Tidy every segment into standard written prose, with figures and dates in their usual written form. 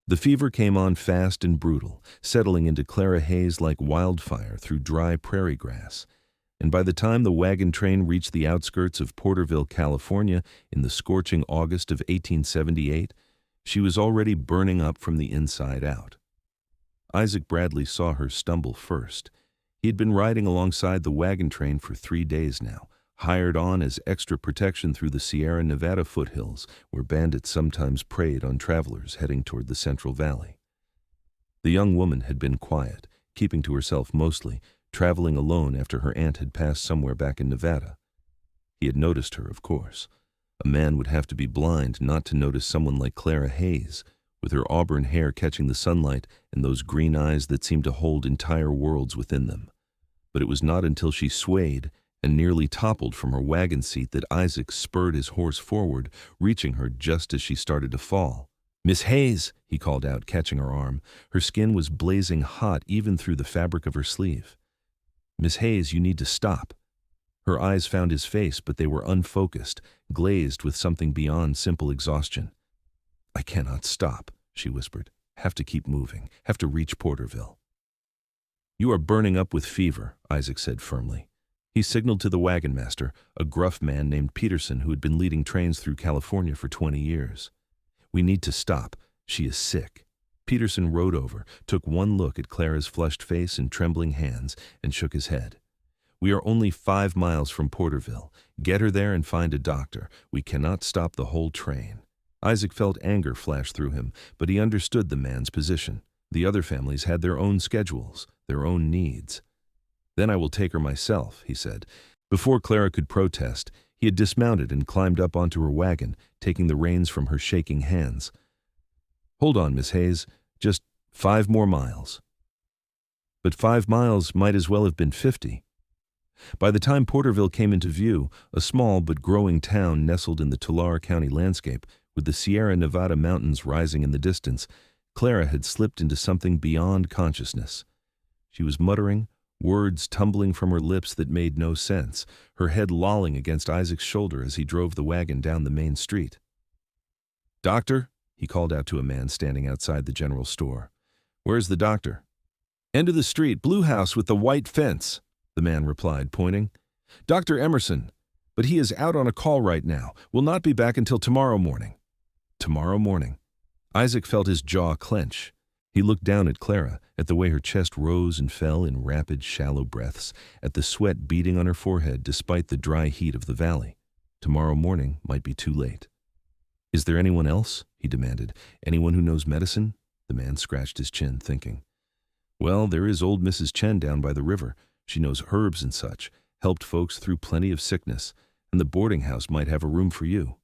The fever came on fast and brutal, settling into Clara Hayes like wildfire through dry prairie grass. And by the time the wagon train reached the outskirts of Porterville, California, in the scorching August of 1878, she was already burning up from the inside out. Isaac Bradley saw her stumble first. He had been riding alongside the wagon train for 3 days now, hired on as extra protection through the Sierra Nevada foothills, where bandits sometimes preyed on travelers heading toward the Central Valley. The young woman had been quiet, keeping to herself mostly, traveling alone after her aunt had passed somewhere back in Nevada. He had noticed her, of course. A man would have to be blind not to notice someone like Clara Hayes, with her auburn hair catching the sunlight and those green eyes that seemed to hold entire worlds within them. But it was not until she swayed and nearly toppled from her wagon seat that Isaac spurred his horse forward, reaching her just as she started to fall. "Miss Hayes," he called out, catching her arm. Her skin was blazing hot even through the fabric of her sleeve. "Miss Hayes, you need to stop." Her eyes found his face, but they were unfocused, glazed with something beyond simple exhaustion. "I cannot stop," she whispered. "Have to keep moving. Have to reach Porterville." "You are burning up with fever," Isaac said firmly. He signaled to the wagon master, a gruff man named Peterson who had been leading trains through California for 20 years. "We need to stop. She is sick." Peterson rode over, took one look at Clara's flushed face and trembling hands, and shook his head. "We are only 5 miles from Porterville. Get her there and find a doctor. We cannot stop the whole train." Isaac felt anger flash through him, but he understood the man's position. The other families had their own schedules, their own needs. "Then I will take her myself," he said. Before Clara could protest, he had dismounted and climbed up onto her wagon, taking the reins from her shaking hands. "Hold on, Miss Hayes. Just 5 more miles." But 5 miles might as well have been 50. By the time Porterville came into view, a small but growing town nestled in the Tulare County landscape, with the Sierra Nevada mountains rising in the distance, Clara had slipped into something beyond consciousness. She was muttering, words tumbling from her lips that made no sense, her head lolling against Isaac's shoulder as he drove the wagon down the main street. "Doctor?" he called out to a man standing outside the general store. "Where's the doctor?" "End of the street, blue house with the white fence," the man replied, pointing. "Dr. Emerson, but he is out on a call right now. Will not be back until tomorrow morning." Tomorrow morning. Isaac felt his jaw clench. He looked down at Clara, at the way her chest rose and fell in rapid, shallow breaths, at the sweat beading on her forehead despite the dry heat of the valley. Tomorrow morning might be too late. "Is there anyone else?" he demanded. "Anyone who knows medicine?" The man scratched his chin, thinking. "Well, there is old Mrs. Chen down by the river. She knows herbs and such, helped folks through plenty of sickness, and the boarding house might have a room for you.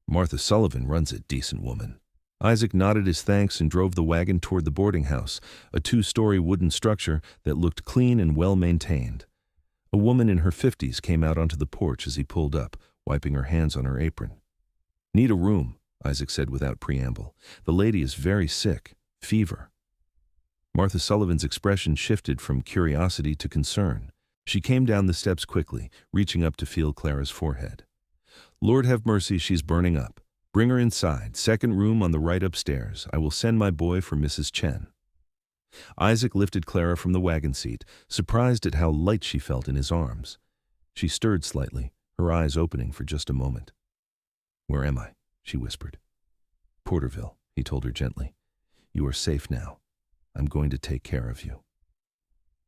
Martha Sullivan runs it, decent woman." Isaac nodded his thanks and drove the wagon toward the boarding house, a 2-story wooden structure that looked clean and well-maintained. A woman in her 50s came out onto the porch as he pulled up, wiping her hands on her apron. "Need a room," Isaac said without preamble. "The lady is very sick. Fever." Martha Sullivan's expression shifted from curiosity to concern. She came down the steps quickly, reaching up to feel Clara's forehead. "Lord have mercy, she's burning up. Bring her inside, 2nd room on the right upstairs. I will send my boy for Mrs. Chen." Isaac lifted Clara from the wagon seat, surprised at how light she felt in his arms. She stirred slightly, her eyes opening for just a moment. "Where am I?" she whispered. "Porterville," he told her gently. "You are safe now. I'm going to take care of you."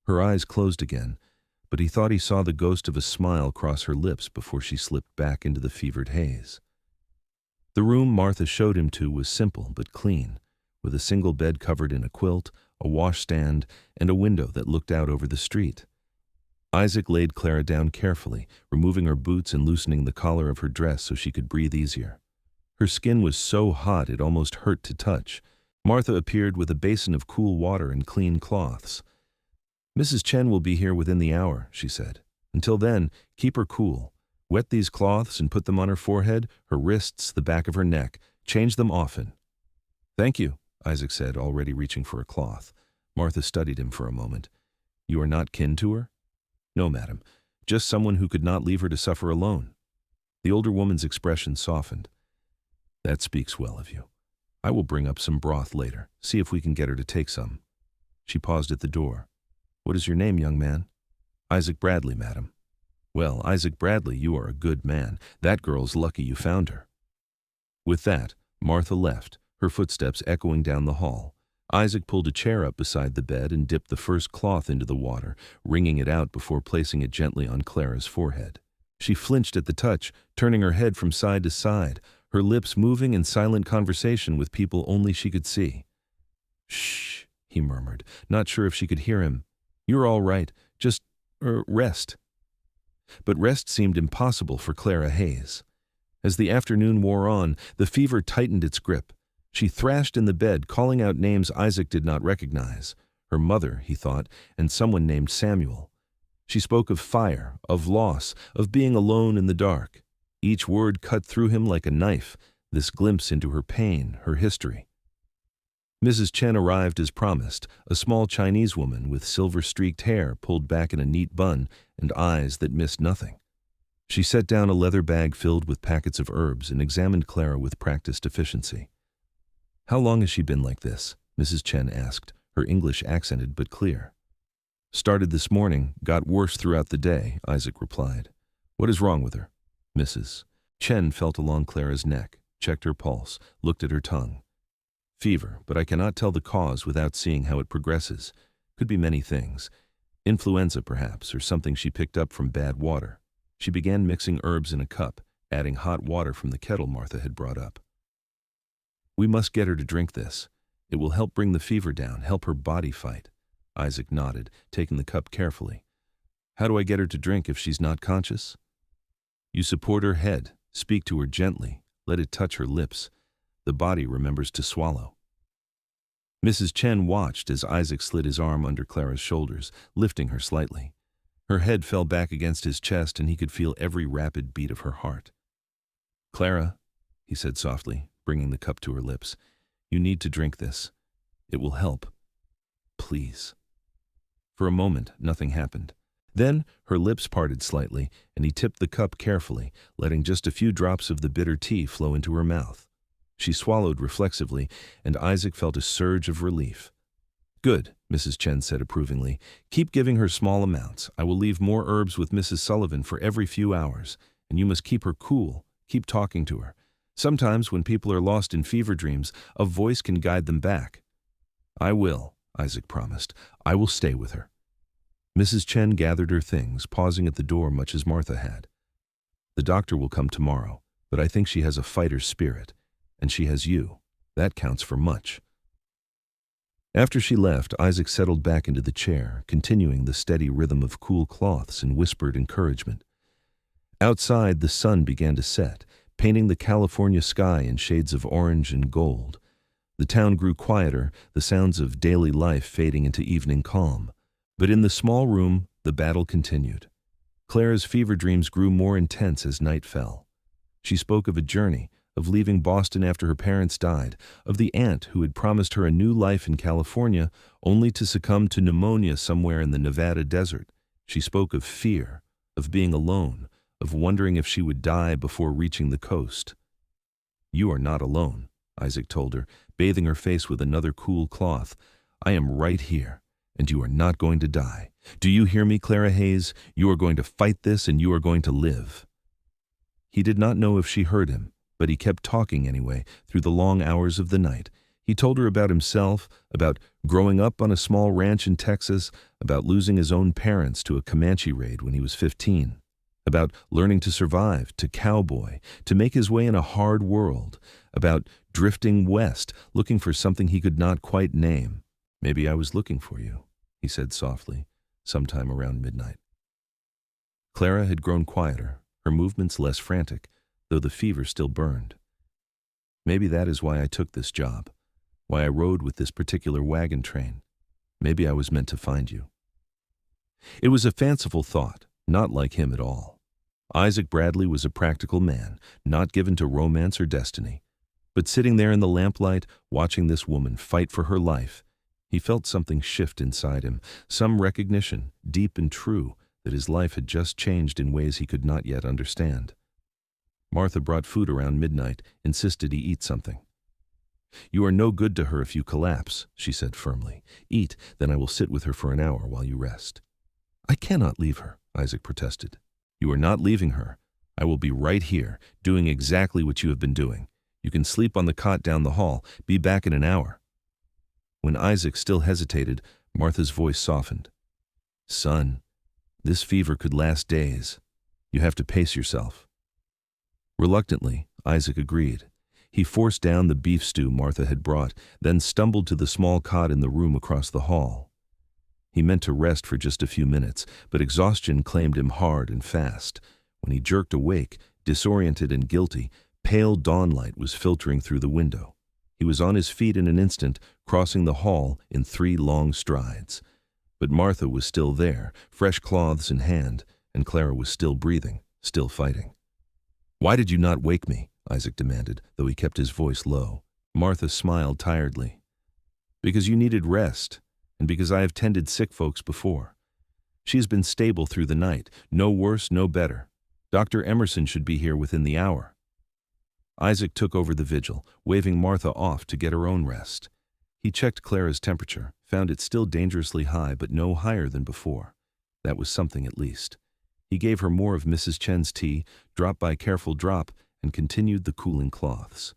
Her eyes closed again, but he thought he saw the ghost of a smile cross her lips before she slipped back into the fevered haze. The room Martha showed him to was simple but clean, with a single bed covered in a quilt, a washstand, and a window that looked out over the street. Isaac laid Clara down carefully, removing her boots and loosening the collar of her dress so she could breathe easier. Her skin was so hot it almost hurt to touch. Martha appeared with a basin of cool water and clean cloths. "Mrs. Chen will be here within the hour," she said. "Until then, keep her cool. Wet these cloths and put them on her forehead, her wrists, the back of her neck. Change them often." "Thank you," Isaac said, already reaching for a cloth. Martha studied him for a moment. "You are not kin to her?" "No, madam. Just someone who could not leave her to suffer alone." The older woman's expression softened. "That speaks well of you. I will bring up some broth later. See if we can get her to take some. She paused at the door. What is your name, young man? Isaac Bradley, madam. Well, Isaac Bradley, you are a good man. That girl's lucky you found her. With that, Martha left, her footsteps echoing down the hall. Isaac pulled a chair up beside the bed and dipped the first cloth into the water, wringing it out before placing it gently on Clara's forehead. She flinched at the touch, turning her head from side to side, her lips moving in silent conversation with people only she could see. Shh, he murmured, not sure if she could hear him. You're all right, just, rest. But rest seemed impossible for Clara Hayes. As the afternoon wore on, the fever tightened its grip. She thrashed in the bed, calling out names Isaac did not recognize. Her mother, he thought, and someone named Samuel. She spoke of fire, of loss, of being alone in the dark. Each word cut through him like a knife, this glimpse into her pain, her history. Mrs. Chen arrived as promised, a small Chinese woman with silver-streaked hair pulled back in a neat bun and eyes that missed nothing. She set down a leather bag filled with packets of herbs and examined Clara with practiced efficiency. How long has she been like this? Mrs. Chen asked, her English accented but clear. Started this morning, got worse throughout the day, Isaac replied. What is wrong with her? Mrs. Chen felt along Clara's neck, checked her pulse, looked at her tongue. Fever, but I cannot tell the cause without seeing how it progresses. Could be many things. Influenza, perhaps, or something she picked up from bad water. She began mixing herbs in a cup, adding hot water from the kettle Martha had brought up. We must get her to drink this. It will help bring the fever down, help her body fight. Isaac nodded, taking the cup carefully. How do I get her to drink if she's not conscious? You support her head, speak to her gently, let it touch her lips. The body remembers to swallow. Mrs. Chen watched as Isaac slid his arm under Clara's shoulders, lifting her slightly. Her head fell back against his chest and he could feel every rapid beat of her heart. Clara, he said softly, bringing the cup to her lips, you need to drink this. It will help. Please. For a moment, nothing happened. Then her lips parted slightly, and he tipped the cup carefully, letting just a few drops of the bitter tea flow into her mouth. She swallowed reflexively, and Isaac felt a surge of relief. Good, Mrs. Chen said approvingly. Keep giving her small amounts. I will leave more herbs with Mrs. Sullivan for every few hours, and you must keep her cool. Keep talking to her. Sometimes when people are lost in fever dreams, a voice can guide them back. I will, Isaac promised. I will stay with her. Mrs. Chen gathered her things, pausing at the door much as Martha had. The doctor will come tomorrow, but I think she has a fighter's spirit, and she has you. That counts for much. After she left, Isaac settled back into the chair, continuing the steady rhythm of cool cloths and whispered encouragement. Outside, the sun began to set, painting the California sky in shades of orange and gold. The town grew quieter, the sounds of daily life fading into evening calm. But in the small room, the battle continued. Clara's fever dreams grew more intense as night fell. She spoke of a journey, of leaving Boston after her parents died, of the aunt who had promised her a new life in California, only to succumb to pneumonia somewhere in the Nevada desert. She spoke of fear, of being alone, of wondering if she would die before reaching the coast. You are not alone, Isaac told her, bathing her face with another cool cloth. I am right here, and you are not going to die. Do you hear me, Clara Hayes? You are going to fight this, and you are going to live. He did not know if she heard him, but he kept talking anyway, through the long hours of the night. He told her about himself, about growing up on a small ranch in Texas, about losing his own parents to a Comanche raid when he was 15, about learning to survive, to cowboy, to make his way in a hard world, about drifting west, looking for something he could not quite name. Maybe I was looking for you, he said softly, sometime around midnight. Clara had grown quieter, her movements less frantic, though the fever still burned. Maybe that is why I took this job, why I rode with this particular wagon train. Maybe I was meant to find you. It was a fanciful thought, not like him at all. Isaac Bradley was a practical man, not given to romance or destiny. But sitting there in the lamplight, watching this woman fight for her life, he felt something shift inside him, some recognition, deep and true, that his life had just changed in ways he could not yet understand. Martha brought food around midnight, insisted he eat something. "You are no good to her if you collapse," she said firmly. "Eat, then I will sit with her for an hour while you rest." "I cannot leave her," Isaac protested. "You are not leaving her. I will be right here, doing exactly what you have been doing. You can sleep on the cot down the hall. Be back in an hour." When Isaac still hesitated, Martha's voice softened. "Son, this fever could last days. You have to pace yourself." Reluctantly, Isaac agreed. He forced down the beef stew Martha had brought, then stumbled to the small cot in the room across the hall. He meant to rest for just a few minutes, but exhaustion claimed him hard and fast. When he jerked awake, disoriented and guilty, pale dawnlight was filtering through the window. He was on his feet in an instant, crossing the hall in 3 long strides. But Martha was still there, fresh cloths in hand, and Clara was still breathing, still fighting. "Why did you not wake me?" Isaac demanded, though he kept his voice low. Martha smiled tiredly. "Because you needed rest, and because I have tended sick folks before. She has been stable through the night, no worse, no better. Dr. Emerson should be here within the hour." Isaac took over the vigil, waving Martha off to get her own rest. He checked Clara's temperature, found it still dangerously high but no higher than before. That was something at least. He gave her more of Mrs. Chen's tea, drop by careful drop, and continued the cooling cloths.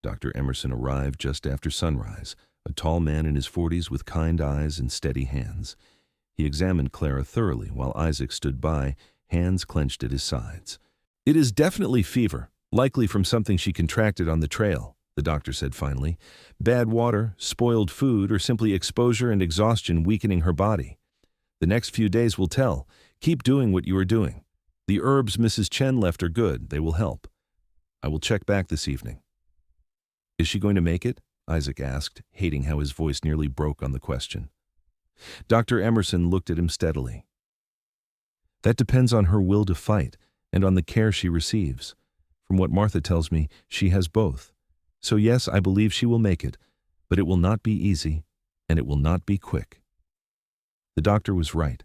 Dr. Emerson arrived just after sunrise, a tall man in his 40s with kind eyes and steady hands. He examined Clara thoroughly while Isaac stood by, hands clenched at his sides. "It is definitely fever, likely from something she contracted on the trail," the doctor said finally. "Bad water, spoiled food, or simply exposure and exhaustion weakening her body. The next few days will tell. Keep doing what you are doing. The herbs Mrs. Chen left are good. They will help. I will check back this evening." "Is she going to make it?" Isaac asked, hating how his voice nearly broke on the question. Dr. Emerson looked at him steadily. "That depends on her will to fight and on the care she receives. From what Martha tells me, she has both. So yes, I believe she will make it, but it will not be easy, and it will not be quick." The doctor was right.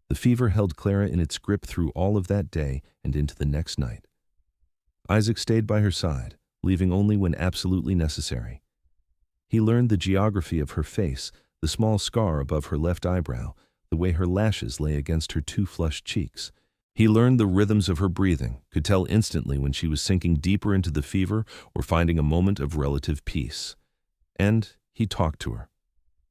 The fever held Clara in its grip through all of that day and into the next night. Isaac stayed by her side, leaving only when absolutely necessary. He learned the geography of her face, the small scar above her left eyebrow, the way her lashes lay against her 2 flushed cheeks. He learned the rhythms of her breathing, could tell instantly when she was sinking deeper into the fever or finding a moment of relative peace. And he talked to her,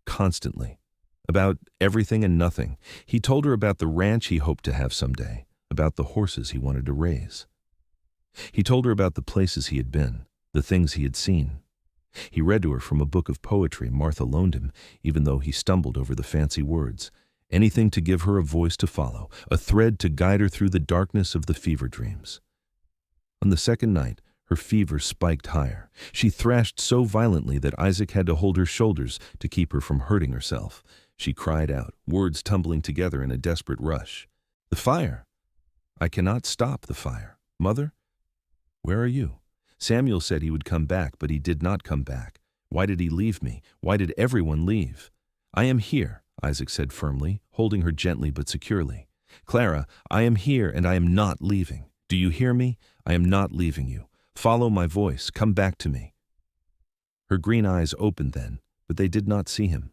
constantly, about everything and nothing. He told her about the ranch he hoped to have someday, about the horses he wanted to raise. He told her about the places he had been, the things he had seen. He read to her from a book of poetry Martha loaned him, even though he stumbled over the fancy words. Anything to give her a voice to follow, a thread to guide her through the darkness of the fever dreams. On the second night, her fever spiked higher. She thrashed so violently that Isaac had to hold her shoulders to keep her from hurting herself. She cried out, words tumbling together in a desperate rush. "The fire! I cannot stop the fire. Mother? Where are you? Samuel said he would come back, but he did not come back. Why did he leave me? Why did everyone leave?" "I am here," Isaac said firmly, holding her gently but securely. "Clara, I am here and I am not leaving. Do you hear me? I am not leaving you. Follow my voice. Come back to me." Her green eyes opened then, but they did not see him.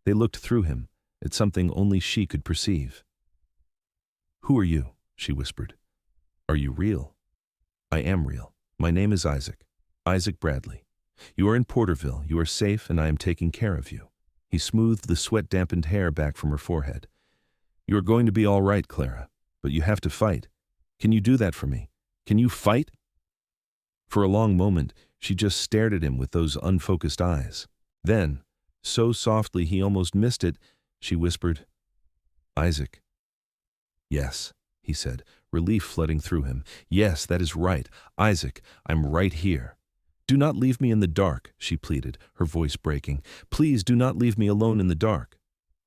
They looked through him, at something only she could perceive. "Who are you?" she whispered. "Are you real?" "I am real. My name is Isaac. Isaac Bradley. You are in Porterville. You are safe, and I am taking care of you." He smoothed the sweat-dampened hair back from her forehead. "You are going to be all right, Clara, but you have to fight. Can you do that for me? Can you fight?" For a long moment, she just stared at him with those unfocused eyes. Then, so softly he almost missed it, she whispered, "Isaac." "Yes," he said, relief flooding through him. "Yes, that is right. Isaac, I'm right here." "Do not leave me in the dark," she pleaded, her voice breaking. "Please do not leave me alone in the dark."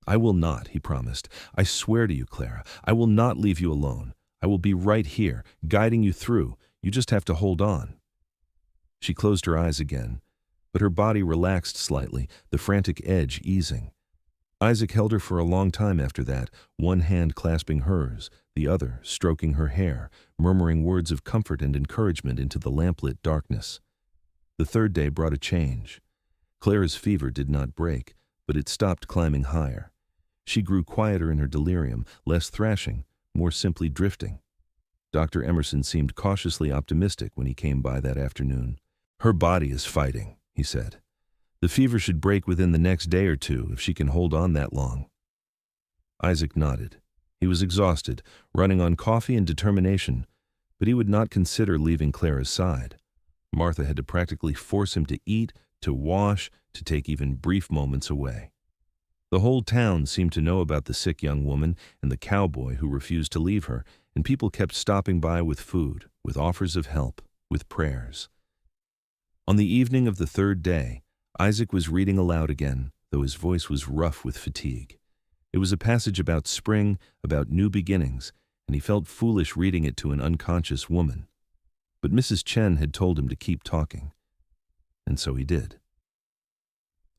"I will not," he promised. "I swear to you, Clara, I will not leave you alone. I will be right here, guiding you through. You just have to hold on." She closed her eyes again, but her body relaxed slightly, the frantic edge easing. Isaac held her for a long time after that, one hand clasping hers, the other stroking her hair, murmuring words of comfort and encouragement into the lamplit darkness. The third day brought a change. Clara's fever did not break, but it stopped climbing higher. She grew quieter in her delirium, less thrashing, more simply drifting. Dr. Emerson seemed cautiously optimistic when he came by that afternoon. "Her body is fighting," he said. "The fever should break within the next day or two if she can hold on that long." Isaac nodded. He was exhausted, running on coffee and determination, but he would not consider leaving Clara's side. Martha had to practically force him to eat, to wash, to take even brief moments away. The whole town seemed to know about the sick young woman and the cowboy who refused to leave her, and people kept stopping by with food, with offers of help, with prayers. On the evening of the third day, Isaac was reading aloud again, though his voice was rough with fatigue. It was a passage about spring, about new beginnings, and he felt foolish reading it to an unconscious woman. But Mrs. Chen had told him to keep talking, and so he did.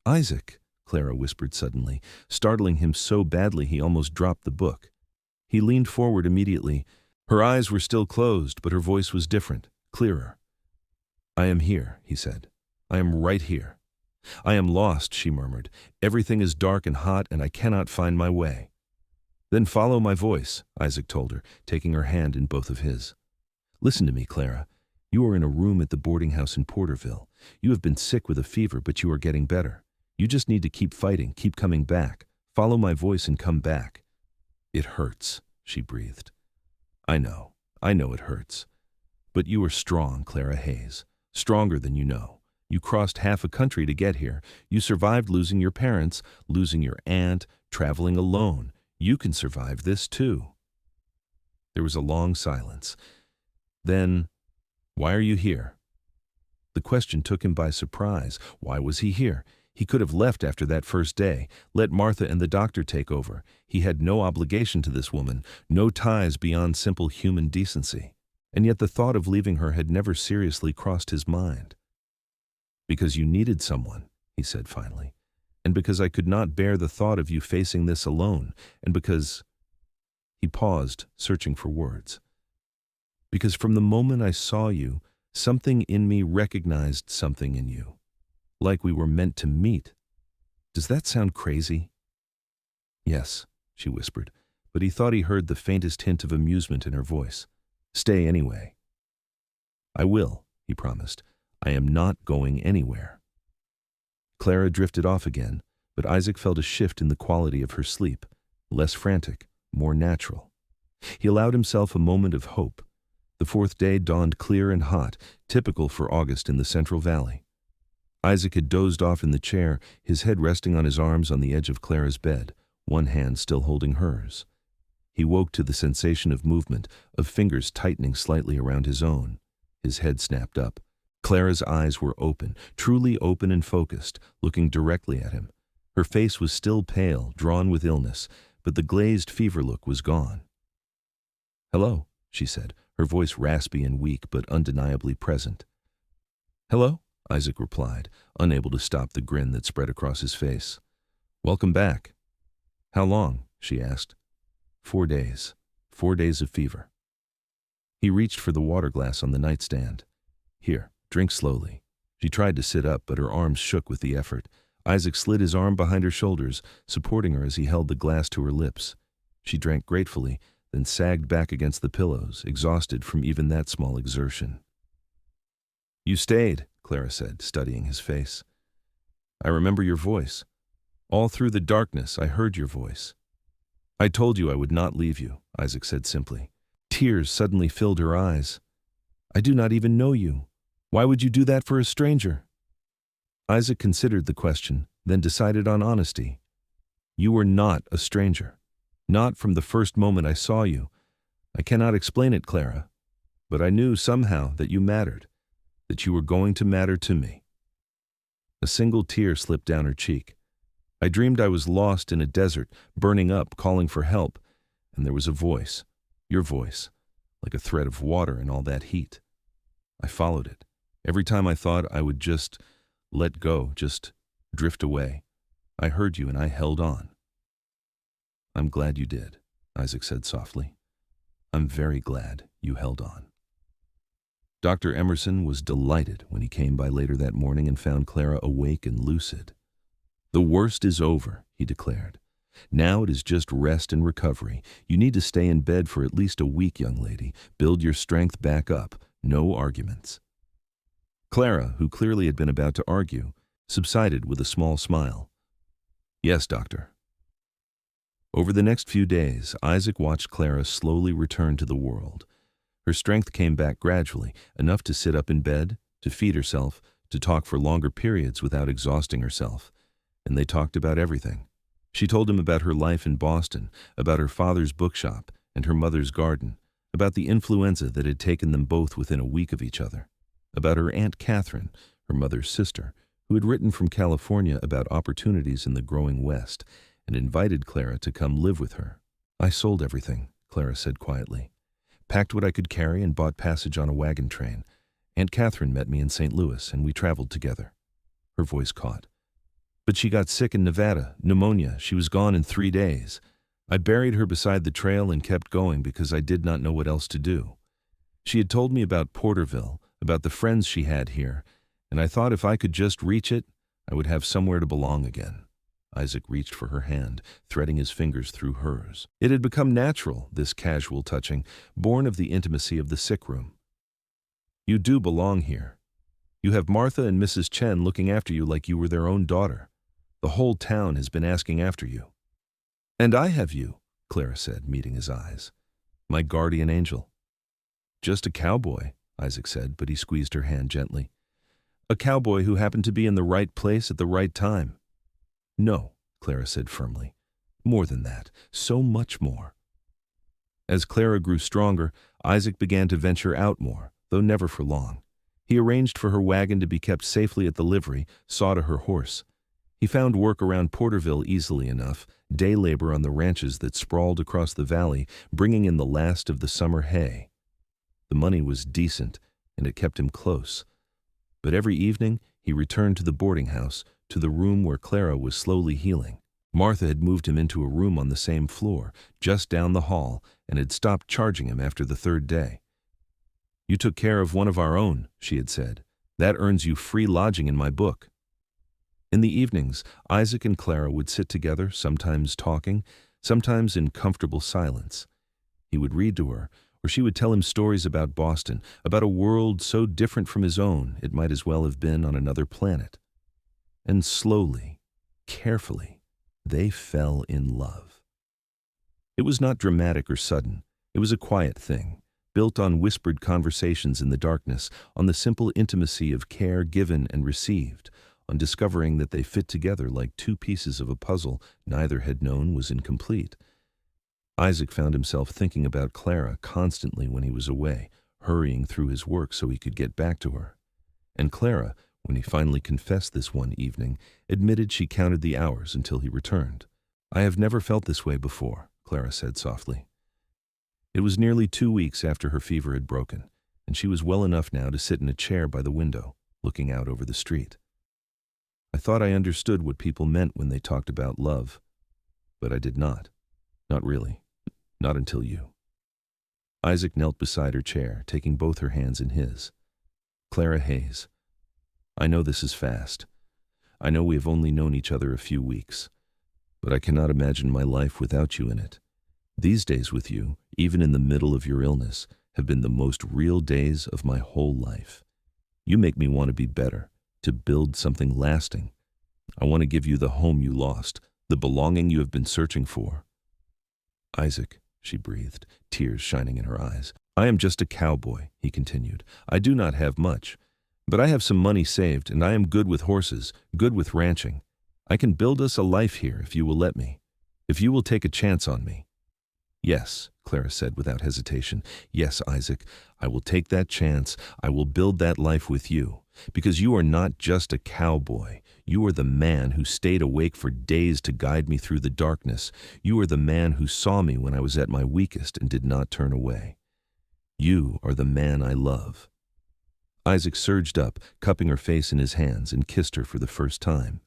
"Isaac," Clara whispered suddenly, startling him so badly he almost dropped the book. He leaned forward immediately. Her eyes were still closed, but her voice was different, clearer. "I am here," he said. "I am right here." "I am lost," she murmured. "Everything is dark and hot, and I cannot find my way." "Then follow my voice," Isaac told her, taking her hand in both of his. "Listen to me, Clara. You are in a room at the boarding house in Porterville. You have been sick with a fever, but you are getting better. You just need to keep fighting, keep coming back. Follow my voice and come back." "It hurts," she breathed. I know it hurts. But you are strong, Clara Hayes. Stronger than you know. You crossed half a country to get here. You survived losing your parents, losing your aunt, traveling alone. You can survive this too." There was a long silence. Then, "Why are you here?" The question took him by surprise. Why was he here? He could have left after that first day, let Martha and the doctor take over. He had no obligation to this woman, no ties beyond simple human decency. And yet the thought of leaving her had never seriously crossed his mind. "Because you needed someone," he said finally, "and because I could not bear the thought of you facing this alone, and because—" He paused, searching for words. "Because from the moment I saw you, something in me recognized something in you. Like we were meant to meet. Does that sound crazy?" "Yes," she whispered, but he thought he heard the faintest hint of amusement in her voice. "Stay anyway." "I will," he promised. "I am not going anywhere." Clara drifted off again, but Isaac felt a shift in the quality of her sleep, less frantic, more natural. He allowed himself a moment of hope. The fourth day dawned clear and hot, typical for August in the Central Valley. Isaac had dozed off in the chair, his head resting on his arms on the edge of Clara's bed, one hand still holding hers. He woke to the sensation of movement, of fingers tightening slightly around his own. His head snapped up. Clara's eyes were open, truly open and focused, looking directly at him. Her face was still pale, drawn with illness, but the glazed fever look was gone. "Hello," she said, her voice raspy and weak but undeniably present. "Hello," Isaac replied, unable to stop the grin that spread across his face. "Welcome back." "How long?" she asked. 4 days. 4 days of fever." He reached for the water glass on the nightstand. "Here, drink slowly." She tried to sit up, but her arms shook with the effort. Isaac slid his arm behind her shoulders, supporting her as he held the glass to her lips. She drank gratefully, then sagged back against the pillows, exhausted from even that small exertion. "You stayed," Clara said, studying his face. "I remember your voice. All through the darkness, I heard your voice." "I told you I would not leave you," Isaac said simply. Tears suddenly filled her eyes. "I do not even know you. Why would you do that for a stranger?" Isaac considered the question, then decided on honesty. "You were not a stranger. Not from the first moment I saw you. I cannot explain it, Clara, but I knew somehow that you mattered, that you were going to matter to me." A single tear slipped down her cheek. "I dreamed I was lost in a desert, burning up, calling for help, and there was a voice, your voice, like a thread of water in all that heat. I followed it. Every time I thought I would just let go, just drift away, I heard you and I held on." "I'm glad you did," Isaac said softly. "I'm very glad you held on." Dr. Emerson was delighted when he came by later that morning and found Clara awake and lucid. "The worst is over," he declared. "Now it is just rest and recovery. You need to stay in bed for at least a week, young lady. Build your strength back up. No arguments." Clara, who clearly had been about to argue, subsided with a small smile. "Yes, doctor." Over the next few days, Isaac watched Clara slowly return to the world. Her strength came back gradually, enough to sit up in bed, to feed herself, to talk for longer periods without exhausting herself. And they talked about everything. She told him about her life in Boston, about her father's bookshop and her mother's garden, about the influenza that had taken them both within a week of each other, about her Aunt Catherine, her mother's sister, who had written from California about opportunities in the growing West and invited Clara to come live with her. "I sold everything," Clara said quietly. "Packed what I could carry and bought passage on a wagon train. Aunt Catherine met me in St. Louis, and we traveled together." Her voice caught. "But she got sick in Nevada, pneumonia. She was gone in 3 days. I buried her beside the trail and kept going because I did not know what else to do. She had told me about Porterville, about the friends she had here, and I thought if I could just reach it, I would have somewhere to belong again." Isaac reached for her hand, threading his fingers through hers. It had become natural, this casual touching, born of the intimacy of the sick room. "You do belong here. You have Martha and Mrs. Chen looking after you like you were their own daughter. The whole town has been asking after you." "And I have you," Clara said, meeting his eyes. "My guardian angel." "Just a cowboy," Isaac said, but he squeezed her hand gently. "A cowboy who happened to be in the right place at the right time." "No," Clara said firmly. "More than that. So much more." As Clara grew stronger, Isaac began to venture out more, though never for long. He arranged for her wagon to be kept safely at the livery, saw to her horse. He found work around Porterville easily enough, day labor on the ranches that sprawled across the valley, bringing in the last of the summer hay. The money was decent, and it kept him close. But every evening he returned to the boarding house, to the room where Clara was slowly healing. Martha had moved him into a room on the same floor, just down the hall, and had stopped charging him after the 3rd day. "You took care of one of our own," she had said. "That earns you free lodging in my book." In the evenings, Isaac and Clara would sit together, sometimes talking, sometimes in comfortable silence. He would read to her, or she would tell him stories about Boston, about a world so different from his own it might as well have been on another planet. And slowly, carefully, they fell in love. It was not dramatic or sudden. It was a quiet thing, built on whispered conversations in the darkness, on the simple intimacy of care given and received, on discovering that they fit together like two pieces of a puzzle neither had known was incomplete. Isaac found himself thinking about Clara constantly when he was away, hurrying through his work so he could get back to her. And Clara, when he finally confessed this one evening, admitted she counted the hours until he returned. "I have never felt this way before," Clara said softly. It was nearly 2 weeks after her fever had broken, and she was well enough now to sit in a chair by the window, looking out over the street. "I thought I understood what people meant when they talked about love, but I did not. Not really. Not until you." Isaac knelt beside her chair, taking both her hands in his. "Clara Hayes, I know this is fast. I know we have only known each other a few weeks, but I cannot imagine my life without you in it. These days with you, even in the middle of your illness, have been the most real days of my whole life. You make me want to be better, to build something lasting. I want to give you the home you lost, the belonging you have been searching for." "Isaac," she breathed, tears shining in her eyes. "I am just a cowboy," he continued. "I do not have much, but I have some money saved, and I am good with horses, good with ranching. I can build us a life here if you will let me, if you will take a chance on me." "Yes," Clara said without hesitation. "Yes, Isaac, I will take that chance. I will build that life with you, because you are not just a cowboy. You are the man who stayed awake for days to guide me through the darkness. You are the man who saw me when I was at my weakest and did not turn away. You are the man I love." Isaac surged up, cupping her face in his hands, and kissed her for the first time.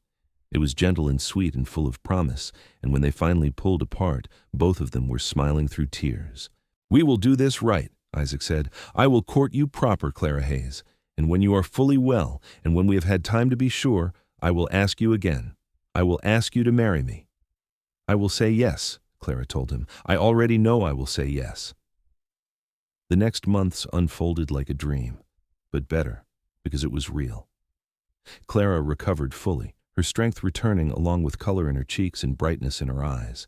It was gentle and sweet and full of promise, and when they finally pulled apart, both of them were smiling through tears. "We will do this right," Isaac said. "I will court you proper, Clara Hayes, and when you are fully well, and when we have had time to be sure, I will ask you again. I will ask you to marry me." "I will say yes," Clara told him. "I already know I will say yes." The next months unfolded like a dream, but better, because it was real. Clara recovered fully, her strength returning along with color in her cheeks and brightness in her eyes.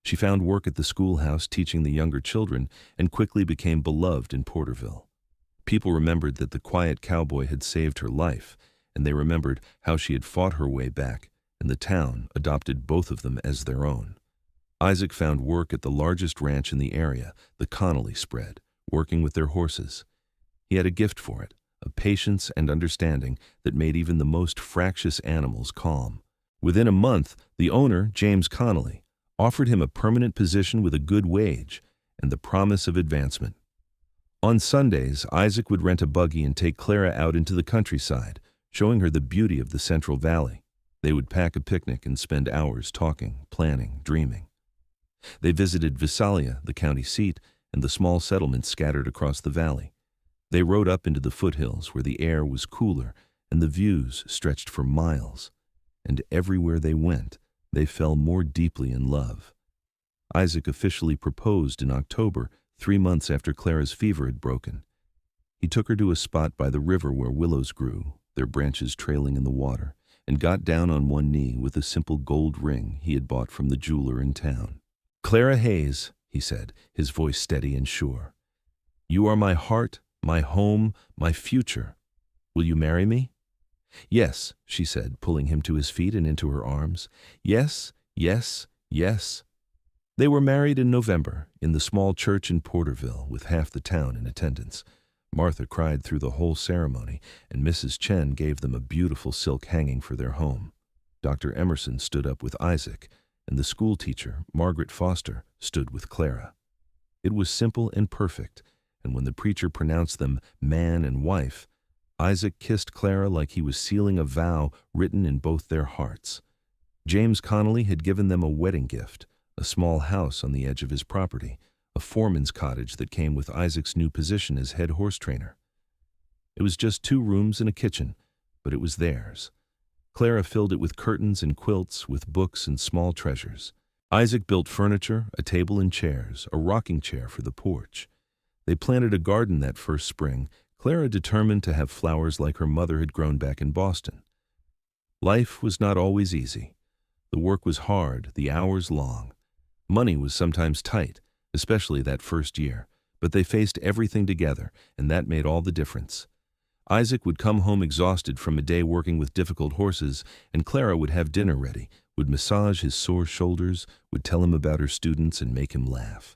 She found work at the schoolhouse teaching the younger children and quickly became beloved in Porterville. People remembered that the quiet cowboy had saved her life, and they remembered how she had fought her way back, and the town adopted both of them as their own. Isaac found work at the largest ranch in the area, the Connolly spread, working with their horses. He had a gift for it, a patience and understanding that made even the most fractious animals calm. Within a month, the owner, James Connolly, offered him a permanent position with a good wage and the promise of advancement. On Sundays, Isaac would rent a buggy and take Clara out into the countryside, showing her the beauty of the Central Valley. They would pack a picnic and spend hours talking, planning, dreaming. They visited Visalia, the county seat, and the small settlements scattered across the valley. They rode up into the foothills where the air was cooler and the views stretched for miles. And everywhere they went, they fell more deeply in love. Isaac officially proposed in October, 3 months after Clara's fever had broken. He took her to a spot by the river where willows grew, their branches trailing in the water, and got down on one knee with a simple gold ring he had bought from the jeweler in town. "Clara Hayes," he said, his voice steady and sure, "you are my heart, my home, my future. Will you marry me?" "Yes," she said, pulling him to his feet and into her arms. "Yes, yes, yes." They were married in November, in the small church in Porterville, with half the town in attendance. Martha cried through the whole ceremony, and Mrs. Chen gave them a beautiful silk hanging for their home. Dr. Emerson stood up with Isaac, and the school teacher, Margaret Foster, stood with Clara. It was simple and perfect, and when the preacher pronounced them man and wife, Isaac kissed Clara like he was sealing a vow written in both their hearts. James Connolly had given them a wedding gift, a small house on the edge of his property, a foreman's cottage that came with Isaac's new position as head horse trainer. It was just 2 rooms and a kitchen, but it was theirs. Clara filled it with curtains and quilts, with books and small treasures. Isaac built furniture, a table and chairs, a rocking chair for the porch. They planted a garden that first spring, Clara determined to have flowers like her mother had grown back in Boston. Life was not always easy. The work was hard, the hours long. Money was sometimes tight, especially that first year, but they faced everything together, and that made all the difference. Isaac would come home exhausted from a day working with difficult horses, and Clara would have dinner ready, would massage his sore shoulders, would tell him about her students and make him laugh.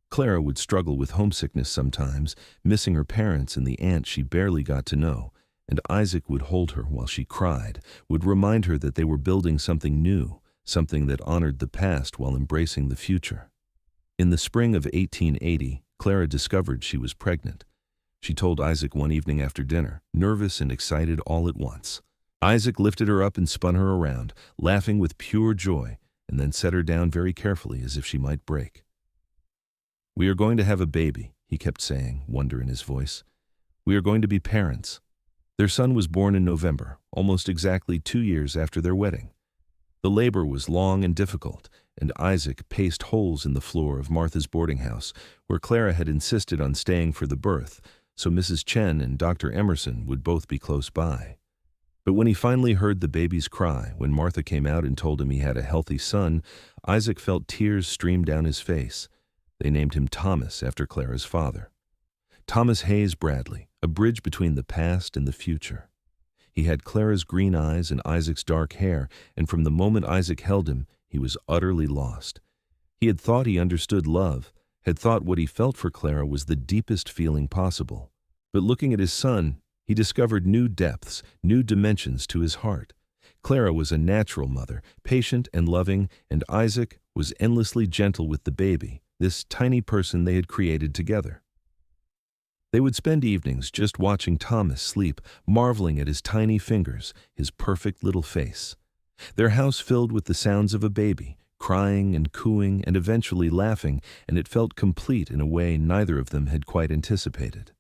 Clara would struggle with homesickness sometimes, missing her parents and the aunt she barely got to know, and Isaac would hold her while she cried, would remind her that they were building something new, something that honored the past while embracing the future. In the spring of 1880, Clara discovered she was pregnant. She told Isaac one evening after dinner, nervous and excited all at once. Isaac lifted her up and spun her around, laughing with pure joy, and then set her down very carefully as if she might break. "We are going to have a baby," he kept saying, wonder in his voice. "We are going to be parents." Their son was born in November, almost exactly 2 years after their wedding. The labor was long and difficult, and Isaac paced holes in the floor of Martha's boarding house, where Clara had insisted on staying for the birth, so Mrs. Chen and Dr. Emerson would both be close by. But when he finally heard the baby's cry, when Martha came out and told him he had a healthy son, Isaac felt tears stream down his face. They named him Thomas after Clara's father. Thomas Hayes Bradley, a bridge between the past and the future. He had Clara's green eyes and Isaac's dark hair, and from the moment Isaac held him, he was utterly lost. He had thought he understood love, had thought what he felt for Clara was the deepest feeling possible. But looking at his son, he discovered new depths, new dimensions to his heart. Clara was a natural mother, patient and loving, and Isaac was endlessly gentle with the baby, this tiny person they had created together. They would spend evenings just watching Thomas sleep, marveling at his tiny fingers, his perfect little face. Their house filled with the sounds of a baby, crying and cooing and eventually laughing, and it felt complete in a way neither of them had quite anticipated.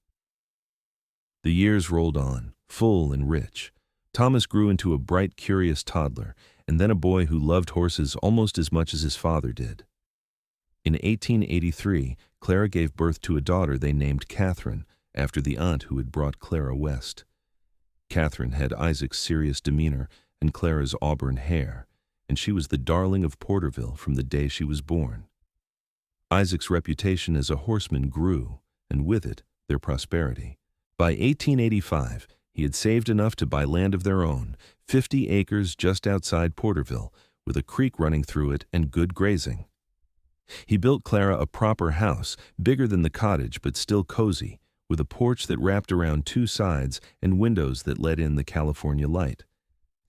The years rolled on, full and rich. Thomas grew into a bright, curious toddler, and then a boy who loved horses almost as much as his father did. In 1883, Clara gave birth to a daughter they named Catherine, after the aunt who had brought Clara west. Catherine had Isaac's serious demeanor and Clara's auburn hair, and she was the darling of Porterville from the day she was born. Isaac's reputation as a horseman grew, and with it, their prosperity. By 1885, he had saved enough to buy land of their own, 50 acres just outside Porterville, with a creek running through it and good grazing. He built Clara a proper house, bigger than the cottage but still cozy, with a porch that wrapped around two sides and windows that let in the California light.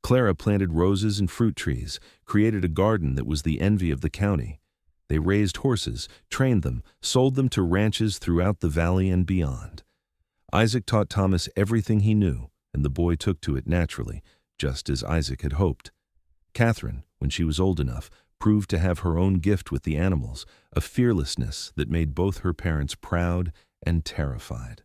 Clara planted roses and fruit trees, created a garden that was the envy of the county. They raised horses, trained them, sold them to ranches throughout the valley and beyond. Isaac taught Thomas everything he knew, and the boy took to it naturally, just as Isaac had hoped. Catherine, when she was old enough, proved to have her own gift with the animals, a fearlessness that made both her parents proud and terrified.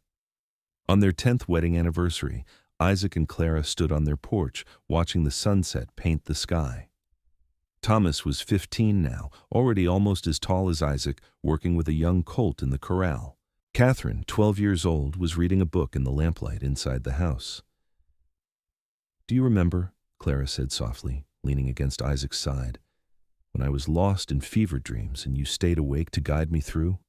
On their 10th wedding anniversary, Isaac and Clara stood on their porch, watching the sunset paint the sky. Thomas was 15 now, already almost as tall as Isaac, working with a young colt in the corral. Catherine, 12 years old, was reading a book in the lamplight inside the house. "Do you remember," Clara said softly, leaning against Isaac's side, "when I was lost in fever dreams and you stayed awake to guide me through?"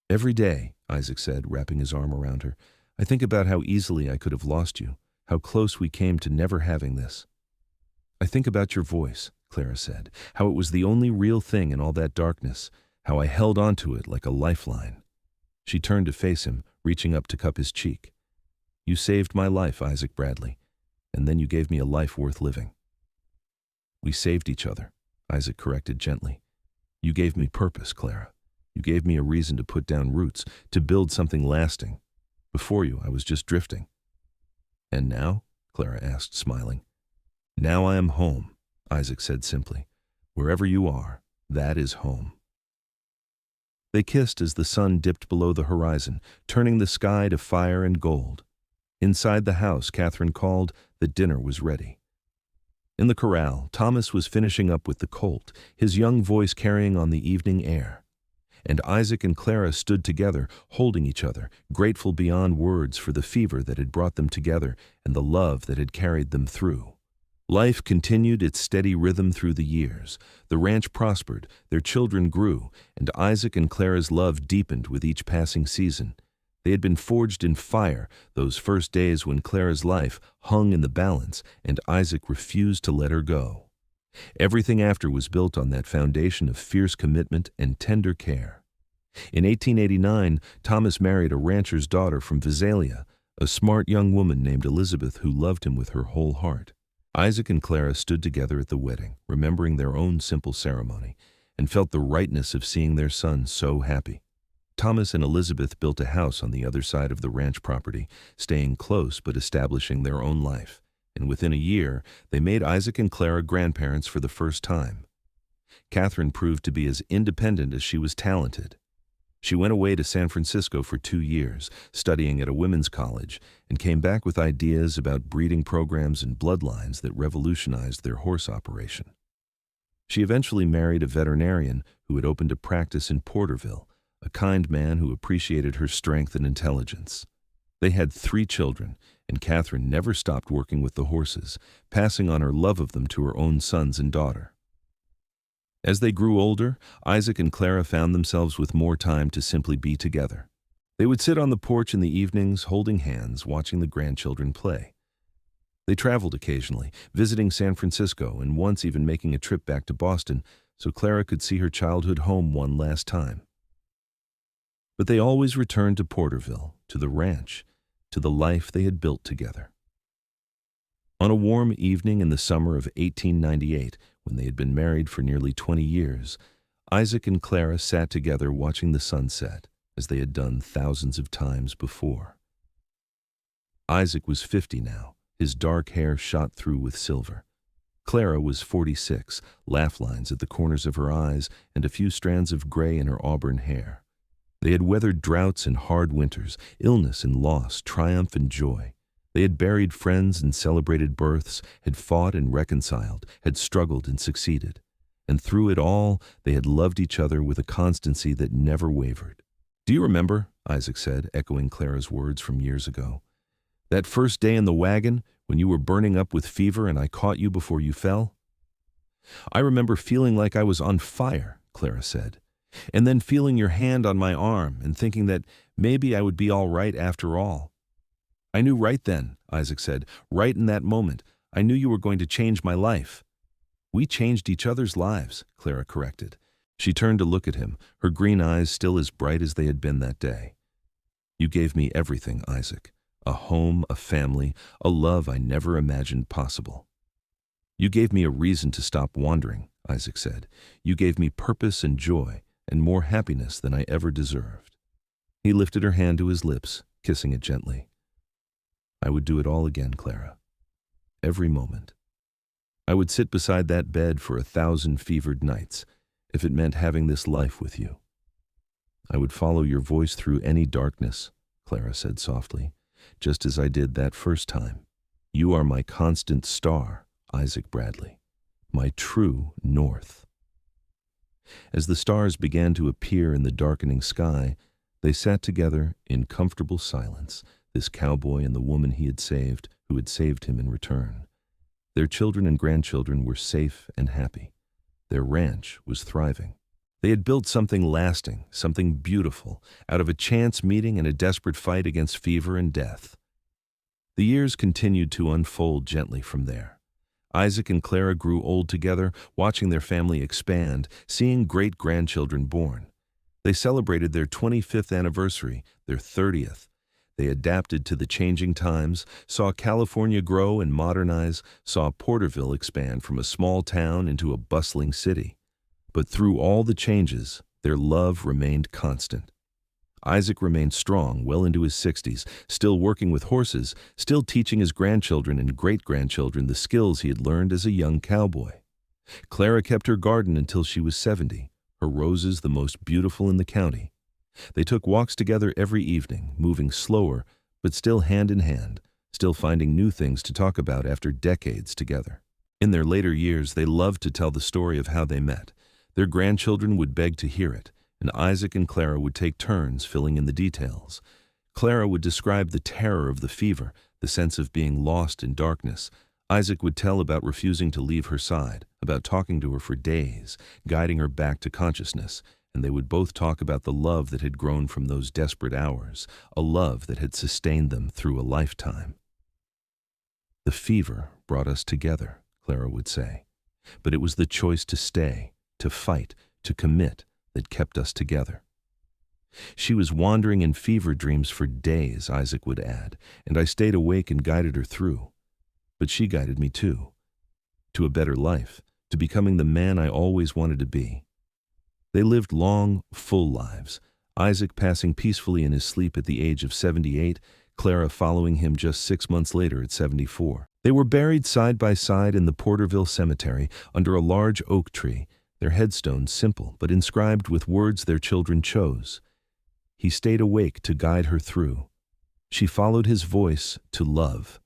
"Every day," Isaac said, wrapping his arm around her, "I think about how easily I could have lost you, how close we came to never having this." "I think about your voice," Clara said, "how it was the only real thing in all that darkness, how I held on to it like a lifeline." She turned to face him, reaching up to cup his cheek. "You saved my life, Isaac Bradley, and then you gave me a life worth living." "We saved each other," Isaac corrected gently. "You gave me purpose, Clara. You gave me a reason to put down roots, to build something lasting. Before you, I was just drifting." "And now?" Clara asked, smiling. "Now I am home," Isaac said simply. "Wherever you are, that is home." They kissed as the sun dipped below the horizon, turning the sky to fire and gold. Inside the house, Catherine called that dinner was ready. In the corral, Thomas was finishing up with the colt, his young voice carrying on the evening air. And Isaac and Clara stood together, holding each other, grateful beyond words for the fever that had brought them together and the love that had carried them through. Life continued its steady rhythm through the years. The ranch prospered, their children grew, and Isaac and Clara's love deepened with each passing season. They had been forged in fire, those first days when Clara's life hung in the balance and Isaac refused to let her go. Everything after was built on that foundation of fierce commitment and tender care. In 1889, Thomas married a rancher's daughter from Visalia, a smart young woman named Elizabeth who loved him with her whole heart. Isaac and Clara stood together at the wedding, remembering their own simple ceremony, and felt the rightness of seeing their son so happy. Thomas and Elizabeth built a house on the other side of the ranch property, staying close but establishing their own life, and within a year, they made Isaac and Clara grandparents for the first time. Catherine proved to be as independent as she was talented. She went away to San Francisco for 2 years, studying at a women's college, and came back with ideas about breeding programs and bloodlines that revolutionized their horse operation. She eventually married a veterinarian who had opened a practice in Porterville, a kind man who appreciated her strength and intelligence. They had 3 children, and Catherine never stopped working with the horses, passing on her love of them to her own sons and daughter. As they grew older, Isaac and Clara found themselves with more time to simply be together. They would sit on the porch in the evenings, holding hands, watching the grandchildren play. They traveled occasionally, visiting San Francisco and once even making a trip back to Boston so Clara could see her childhood home one last time. But they always returned to Porterville, to the ranch, to the life they had built together. On a warm evening in the summer of 1898, when they had been married for nearly 20 years, Isaac and Clara sat together watching the sunset, as they had done thousands of times before. Isaac was 50 now, his dark hair shot through with silver. Clara was 46, laugh lines at the corners of her eyes and a few strands of gray in her auburn hair. They had weathered droughts and hard winters, illness and loss, triumph and joy. They had buried friends and celebrated births, had fought and reconciled, had struggled and succeeded. And through it all, they had loved each other with a constancy that never wavered. "Do you remember," Isaac said, echoing Clara's words from years ago, "that first day in the wagon when you were burning up with fever and I caught you before you fell?" "I remember feeling like I was on fire," Clara said, "and then feeling your hand on my arm and thinking that maybe I would be all right after all." "I knew right then," Isaac said, "right in that moment. I knew you were going to change my life." "We changed each other's lives," Clara corrected. She turned to look at him, her green eyes still as bright as they had been that day. "You gave me everything, Isaac. A home, a family, a love I never imagined possible." "You gave me a reason to stop wandering," Isaac said. "You gave me purpose and joy and more happiness than I ever deserved." He lifted her hand to his lips, kissing it gently. "I would do it all again, Clara. Every moment. I would sit beside that bed for 1,000 fevered nights, if it meant having this life with you. I would follow your voice through any darkness," Clara said softly, "just as I did that first time. You are my constant star, Isaac Bradley, my true north." As the stars began to appear in the darkening sky, they sat together in comfortable silence, this cowboy and the woman he had saved, who had saved him in return. Their children and grandchildren were safe and happy. Their ranch was thriving. They had built something lasting, something beautiful, out of a chance meeting and a desperate fight against fever and death. The years continued to unfold gently from there. Isaac and Clara grew old together, watching their family expand, seeing great-grandchildren born. They celebrated their 25th anniversary, their 30th. They adapted to the changing times, saw California grow and modernize, saw Porterville expand from a small town into a bustling city. But through all the changes, their love remained constant. Isaac remained strong well into his 60s, still working with horses, still teaching his grandchildren and great-grandchildren the skills he had learned as a young cowboy. Clara kept her garden until she was 70, her roses the most beautiful in the county. They took walks together every evening, moving slower, but still hand in hand, still finding new things to talk about after decades together. In their later years, they loved to tell the story of how they met. Their grandchildren would beg to hear it, and Isaac and Clara would take turns filling in the details. Clara would describe the terror of the fever, the sense of being lost in darkness. Isaac would tell about refusing to leave her side, about talking to her for days, guiding her back to consciousness, and they would both talk about the love that had grown from those desperate hours, a love that had sustained them through a lifetime. "The fever brought us together," Clara would say, "but it was the choice to stay, to fight, to commit that kept us together." "She was wandering in fever dreams for days," Isaac would add, "and I stayed awake and guided her through. But she guided me too, to a better life, to becoming the man I always wanted to be." They lived long, full lives, Isaac passing peacefully in his sleep at the age of 78, Clara following him just 6 months later at 74. They were buried side by side in the Porterville Cemetery under a large oak tree, their headstones simple but inscribed with words their children chose. He stayed awake to guide her through. She followed his voice to love.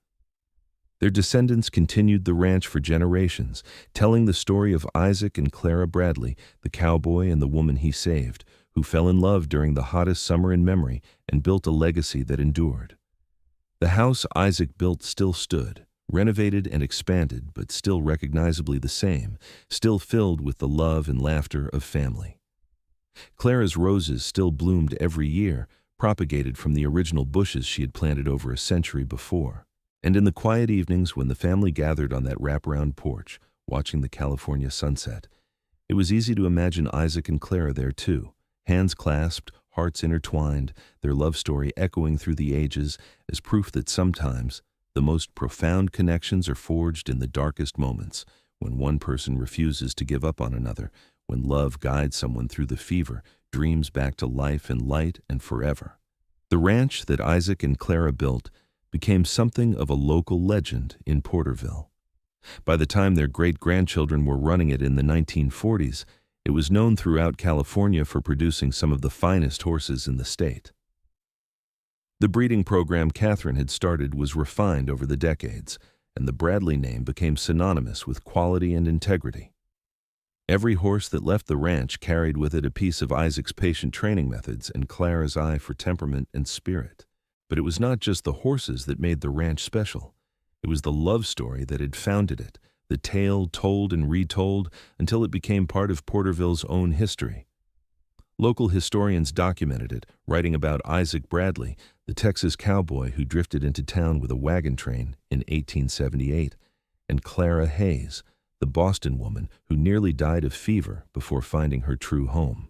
Their descendants continued the ranch for generations, telling the story of Isaac and Clara Bradley, the cowboy and the woman he saved, who fell in love during the hottest summer in memory and built a legacy that endured. The house Isaac built still stood, renovated and expanded, but still recognizably the same, still filled with the love and laughter of family. Clara's roses still bloomed every year, propagated from the original bushes she had planted over a century before. And in the quiet evenings when the family gathered on that wraparound porch, watching the California sunset, it was easy to imagine Isaac and Clara there too, hands clasped, hearts intertwined, their love story echoing through the ages as proof that sometimes the most profound connections are forged in the darkest moments, when one person refuses to give up on another, when love guides someone through the fever, dreams back to life and light and forever. The ranch that Isaac and Clara built became something of a local legend in Porterville. By the time their great-grandchildren were running it in the 1940s, it was known throughout California for producing some of the finest horses in the state. The breeding program Catherine had started was refined over the decades, and the Bradley name became synonymous with quality and integrity. Every horse that left the ranch carried with it a piece of Isaac's patient training methods and Clara's eye for temperament and spirit. But it was not just the horses that made the ranch special. It was the love story that had founded it, the tale told and retold until it became part of Porterville's own history. Local historians documented it, writing about Isaac Bradley, the Texas cowboy who drifted into town with a wagon train in 1878, and Clara Hayes, the Boston woman who nearly died of fever before finding her true home.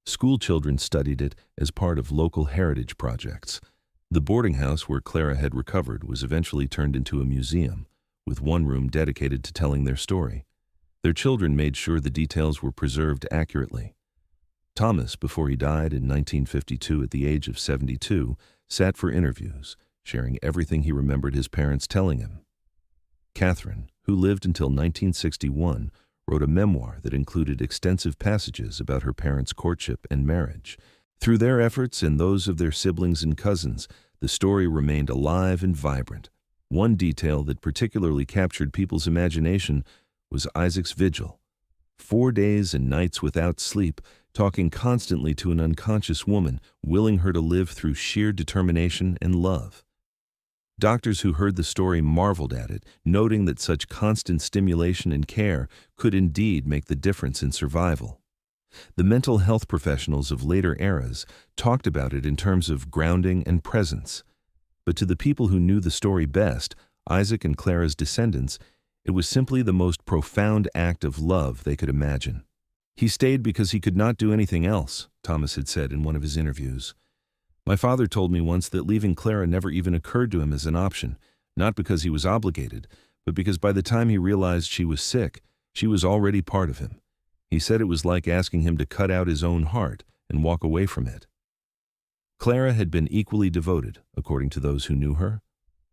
School children studied it as part of local heritage projects. The boarding house where Clara had recovered was eventually turned into a museum, with one room dedicated to telling their story. Their children made sure the details were preserved accurately. Thomas, before he died in 1952 at the age of 72, sat for interviews, sharing everything he remembered his parents telling him. Catherine, who lived until 1961, wrote a memoir that included extensive passages about her parents' courtship and marriage. Through their efforts and those of their siblings and cousins, the story remained alive and vibrant. One detail that particularly captured people's imagination was Isaac's vigil. 4 days and nights without sleep, talking constantly to an unconscious woman, willing her to live through sheer determination and love. Doctors who heard the story marveled at it, noting that such constant stimulation and care could indeed make the difference in survival. The mental health professionals of later eras talked about it in terms of grounding and presence. But to the people who knew the story best, Isaac and Clara's descendants, it was simply the most profound act of love they could imagine. "He stayed because he could not do anything else," Thomas had said in one of his interviews. "My father told me once that leaving Clara never even occurred to him as an option, not because he was obligated, but because by the time he realized she was sick, she was already part of him. He said it was like asking him to cut out his own heart and walk away from it." Clara had been equally devoted, according to those who knew her.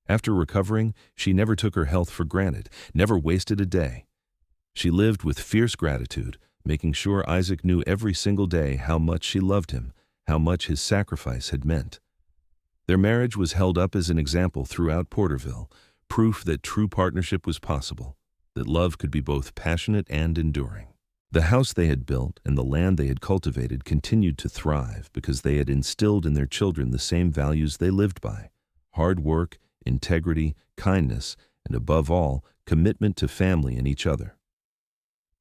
After recovering, she never took her health for granted, never wasted a day. She lived with fierce gratitude, making sure Isaac knew every single day how much she loved him, how much his sacrifice had meant. Their marriage was held up as an example throughout Porterville, proof that true partnership was possible, that love could be both passionate and enduring. The house they had built and the land they had cultivated continued to thrive because they had instilled in their children the same values they lived by: hard work, integrity, kindness, and above all, commitment to family and each other.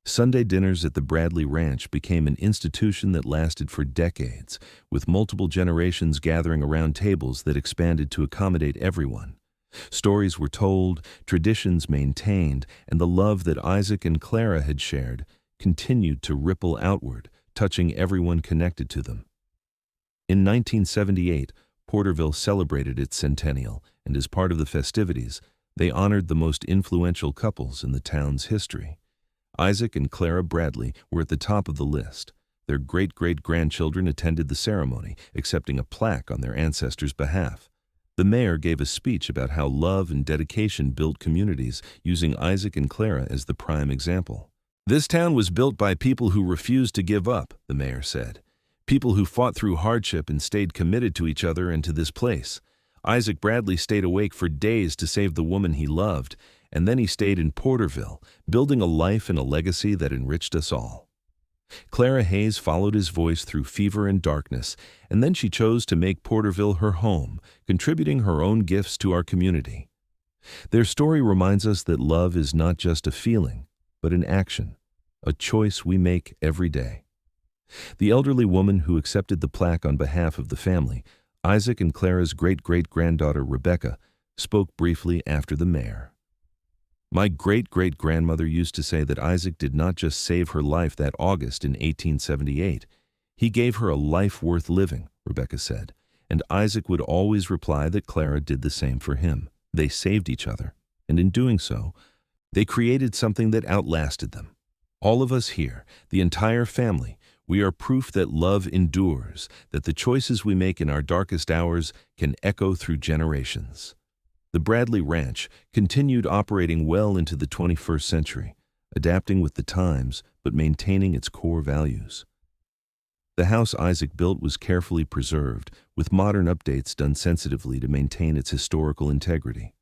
Sunday dinners at the Bradley Ranch became an institution that lasted for decades, with multiple generations gathering around tables that expanded to accommodate everyone. Stories were told, traditions maintained, and the love that Isaac and Clara had shared continued to ripple outward, touching everyone connected to them. In 1978, Porterville celebrated its centennial, and as part of the festivities, they honored the most influential couples in the town's history. Isaac and Clara Bradley were at the top of the list. Their great-great-grandchildren attended the ceremony, accepting a plaque on their ancestors' behalf. The mayor gave a speech about how love and dedication built communities, using Isaac and Clara as the prime example. "This town was built by people who refused to give up," the mayor said. "People who fought through hardship and stayed committed to each other and to this place. Isaac Bradley stayed awake for days to save the woman he loved, and then he stayed in Porterville, building a life and a legacy that enriched us all." Clara Hayes followed his voice through fever and darkness, and then she chose to make Porterville her home, contributing her own gifts to our community. Their story reminds us that love is not just a feeling, but an action, a choice we make every day. The elderly woman who accepted the plaque on behalf of the family, Isaac and Clara's great-great-granddaughter Rebecca, spoke briefly after the mayor. "My great-great-grandmother used to say that Isaac did not just save her life that August in 1878. He gave her a life worth living," Rebecca said, and Isaac would always reply that Clara did the same for him. They saved each other, and in doing so, they created something that outlasted them. All of us here, the entire family, we are proof that love endures, that the choices we make in our darkest hours can echo through generations. The Bradley Ranch continued operating well into the 21st century, adapting with the times but maintaining its core values. The house Isaac built was carefully preserved, with modern updates done sensitively to maintain its historical integrity.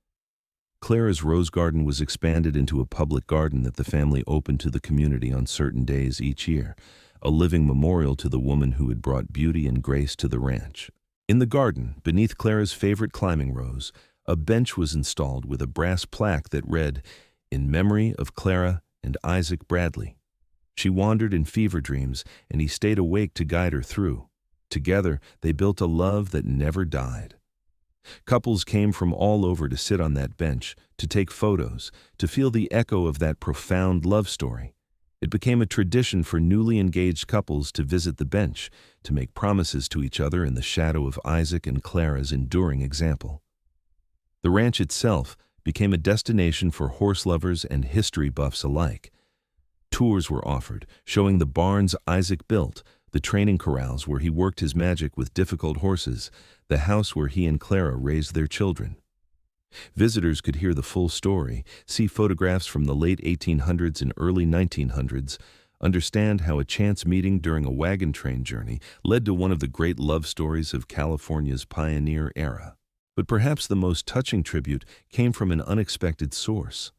Clara's rose garden was expanded into a public garden that the family opened to the community on certain days each year, a living memorial to the woman who had brought beauty and grace to the ranch. In the garden, beneath Clara's favorite climbing rose, a bench was installed with a brass plaque that read, "In memory of Clara and Isaac Bradley." She wandered in fever dreams, and he stayed awake to guide her through. Together, they built a love that never died. Couples came from all over to sit on that bench, to take photos, to feel the echo of that profound love story. It became a tradition for newly engaged couples to visit the bench, to make promises to each other in the shadow of Isaac and Clara's enduring example. The ranch itself became a destination for horse lovers and history buffs alike. Tours were offered, showing the barns Isaac built, the training corrals where he worked his magic with difficult horses, the house where he and Clara raised their children. Visitors could hear the full story, see photographs from the late 1800s and early 1900s, understand how a chance meeting during a wagon train journey led to one of the great love stories of California's pioneer era. But perhaps the most touching tribute came from an unexpected source.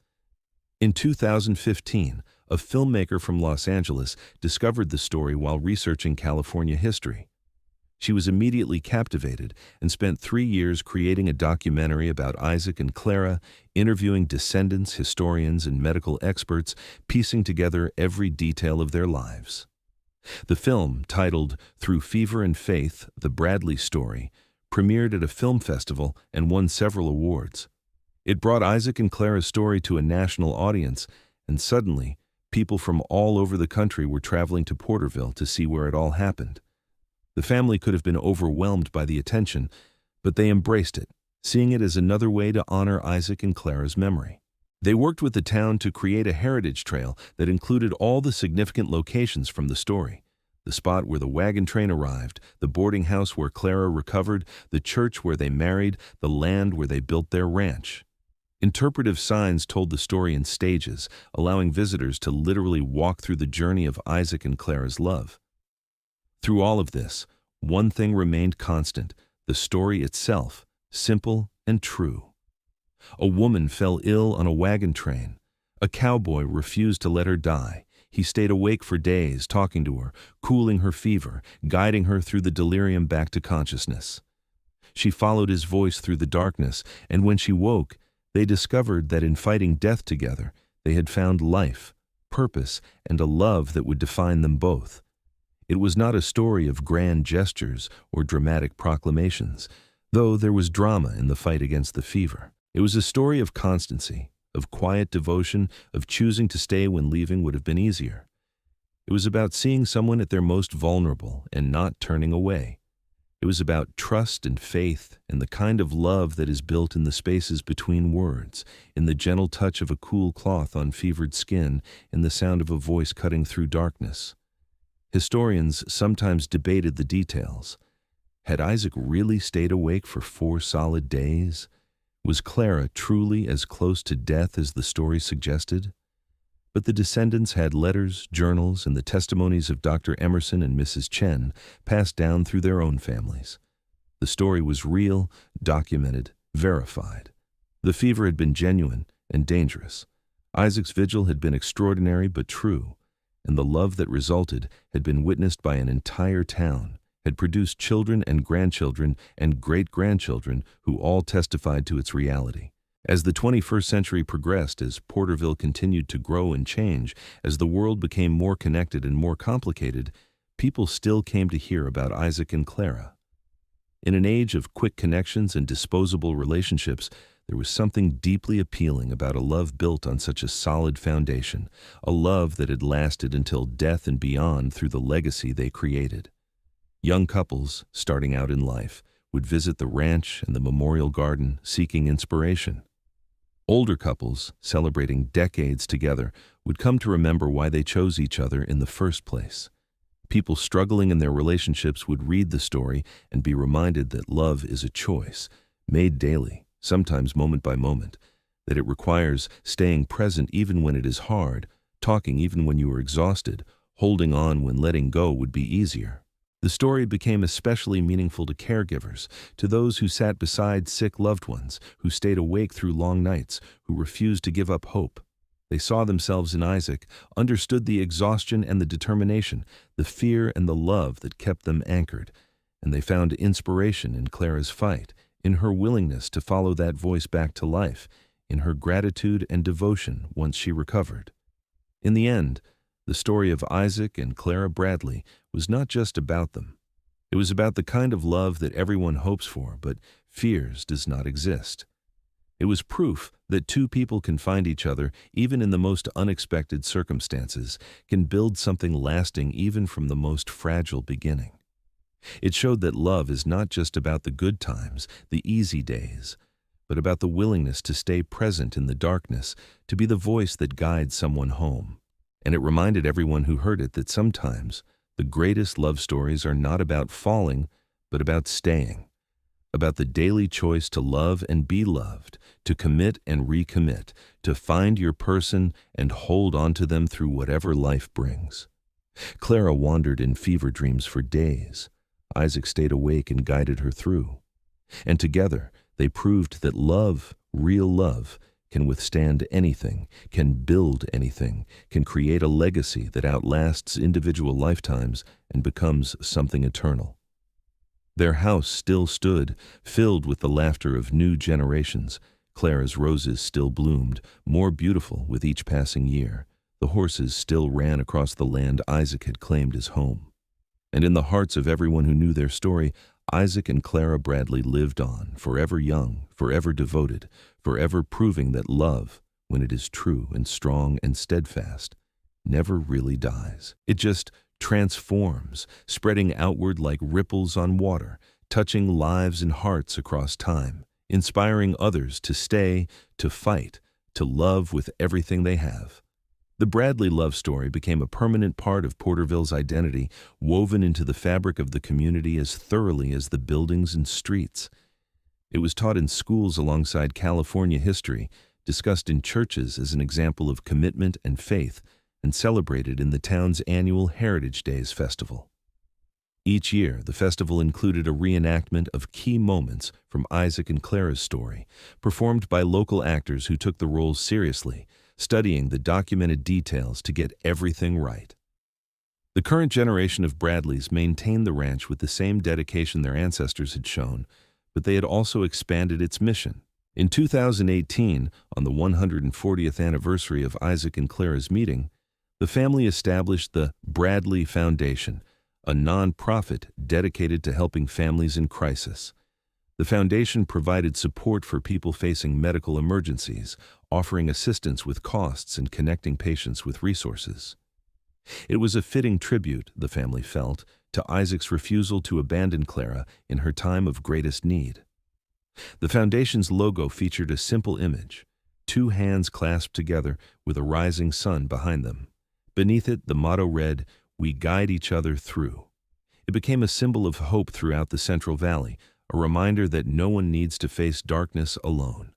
In 2015, a filmmaker from Los Angeles discovered the story while researching California history. She was immediately captivated and spent 3 years creating a documentary about Isaac and Clara, interviewing descendants, historians, and medical experts, piecing together every detail of their lives. The film, titled Through Fever and Faith, The Bradley Story, premiered at a film festival and won several awards. It brought Isaac and Clara's story to a national audience, and suddenly, people from all over the country were traveling to Porterville to see where it all happened. The family could have been overwhelmed by the attention, but they embraced it, seeing it as another way to honor Isaac and Clara's memory. They worked with the town to create a heritage trail that included all the significant locations from the story: the spot where the wagon train arrived, the boarding house where Clara recovered, the church where they married, the land where they built their ranch. Interpretive signs told the story in stages, allowing visitors to literally walk through the journey of Isaac and Clara's love. Through all of this, one thing remained constant: the story itself, simple and true. A woman fell ill on a wagon train. A cowboy refused to let her die. He stayed awake for days, talking to her, cooling her fever, guiding her through the delirium back to consciousness. She followed his voice through the darkness, and when she woke, they discovered that in fighting death together, they had found life, purpose, and a love that would define them both. It was not a story of grand gestures or dramatic proclamations, though there was drama in the fight against the fever. It was a story of constancy, of quiet devotion, of choosing to stay when leaving would have been easier. It was about seeing someone at their most vulnerable and not turning away. It was about trust and faith and the kind of love that is built in the spaces between words, in the gentle touch of a cool cloth on fevered skin, in the sound of a voice cutting through darkness. Historians sometimes debated the details. Had Isaac really stayed awake for 4 solid days? Was Clara truly as close to death as the story suggested? But the descendants had letters, journals, and the testimonies of Dr. Emerson and Mrs. Chen passed down through their own families. The story was real, documented, verified. The fever had been genuine and dangerous. Isaac's vigil had been extraordinary but true, and the love that resulted had been witnessed by an entire town, had produced children and grandchildren and great-grandchildren who all testified to its reality. As the 21st century progressed, as Porterville continued to grow and change, as the world became more connected and more complicated, people still came to hear about Isaac and Clara. In an age of quick connections and disposable relationships, there was something deeply appealing about a love built on such a solid foundation, a love that had lasted until death and beyond through the legacy they created. Young couples, starting out in life, would visit the ranch and the memorial garden seeking inspiration. Older couples, celebrating decades together, would come to remember why they chose each other in the first place. People struggling in their relationships would read the story and be reminded that love is a choice, made daily, sometimes moment by moment, that it requires staying present even when it is hard, talking even when you are exhausted, holding on when letting go would be easier. The story became especially meaningful to caregivers, to those who sat beside sick loved ones, who stayed awake through long nights, who refused to give up hope. They saw themselves in Isaac, understood the exhaustion and the determination, the fear and the love that kept them anchored, and they found inspiration in Clara's fight, in her willingness to follow that voice back to life, in her gratitude and devotion once she recovered. In the end, the story of Isaac and Clara Bradley was not just about them. It was about the kind of love that everyone hopes for but fears does not exist. It was proof that two people can find each other even in the most unexpected circumstances, can build something lasting even from the most fragile beginning. It showed that love is not just about the good times, the easy days, but about the willingness to stay present in the darkness, to be the voice that guides someone home. And it reminded everyone who heard it that sometimes the greatest love stories are not about falling, but about staying, about the daily choice to love and be loved, to commit and recommit, to find your person and hold on to them through whatever life brings. Clara wandered in fever dreams for days. Isaac stayed awake and guided her through. And together, they proved that love, real love, can withstand anything, can build anything, can create a legacy that outlasts individual lifetimes and becomes something eternal. Their house still stood, filled with the laughter of new generations. Clara's roses still bloomed, more beautiful with each passing year. The horses still ran across the land Isaac had claimed as home. And in the hearts of everyone who knew their story, Isaac and Clara Bradley lived on, forever young, forever devoted, forever proving that love, when it is true and strong and steadfast, never really dies. It just transforms, spreading outward like ripples on water, touching lives and hearts across time, inspiring others to stay, to fight, to love with everything they have. The Bradley love story became a permanent part of Porterville's identity, woven into the fabric of the community as thoroughly as the buildings and streets. It was taught in schools alongside California history, discussed in churches as an example of commitment and faith, and celebrated in the town's annual Heritage Days festival. Each year, the festival included a reenactment of key moments from Isaac and Clara's story, performed by local actors who took the roles seriously, studying the documented details to get everything right. The current generation of Bradleys maintained the ranch with the same dedication their ancestors had shown, but they had also expanded its mission. In 2018, on the 140th anniversary of Isaac and Clara's meeting, the family established the Bradley Foundation, a non-profit dedicated to helping families in crisis. The foundation provided support for people facing medical emergencies, offering assistance with costs and connecting patients with resources. It was a fitting tribute, the family felt, to Isaac's refusal to abandon Clara in her time of greatest need. The foundation's logo featured a simple image, two hands clasped together with a rising sun behind them. Beneath it, the motto read, "We guide each other through." It became a symbol of hope throughout the Central Valley, a reminder that no one needs to face darkness alone.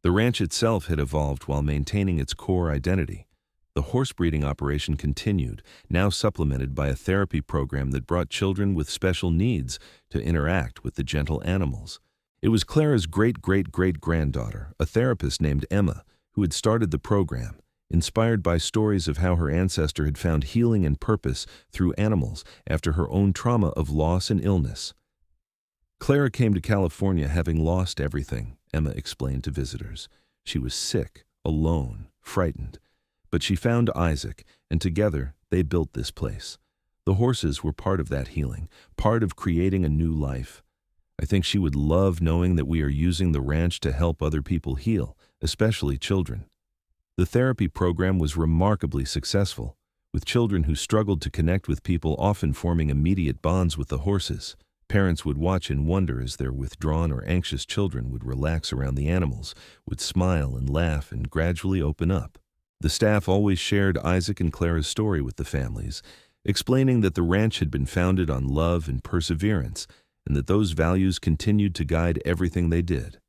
The ranch itself had evolved while maintaining its core identity. The horse breeding operation continued, now supplemented by a therapy program that brought children with special needs to interact with the gentle animals. It was Clara's great-great-great-granddaughter, a therapist named Emma, who had started the program, inspired by stories of how her ancestor had found healing and purpose through animals after her own trauma of loss and illness. Clara came to California having lost everything, Emma explained to visitors. She was sick, alone, frightened. But she found Isaac, and together they built this place. The horses were part of that healing, part of creating a new life. I think she would love knowing that we are using the ranch to help other people heal, especially children. The therapy program was remarkably successful, with children who struggled to connect with people often forming immediate bonds with the horses. Parents would watch in wonder as their withdrawn or anxious children would relax around the animals, would smile and laugh and gradually open up. The staff always shared Isaac and Clara's story with the families, explaining that the ranch had been founded on love and perseverance, and that those values continued to guide everything they did.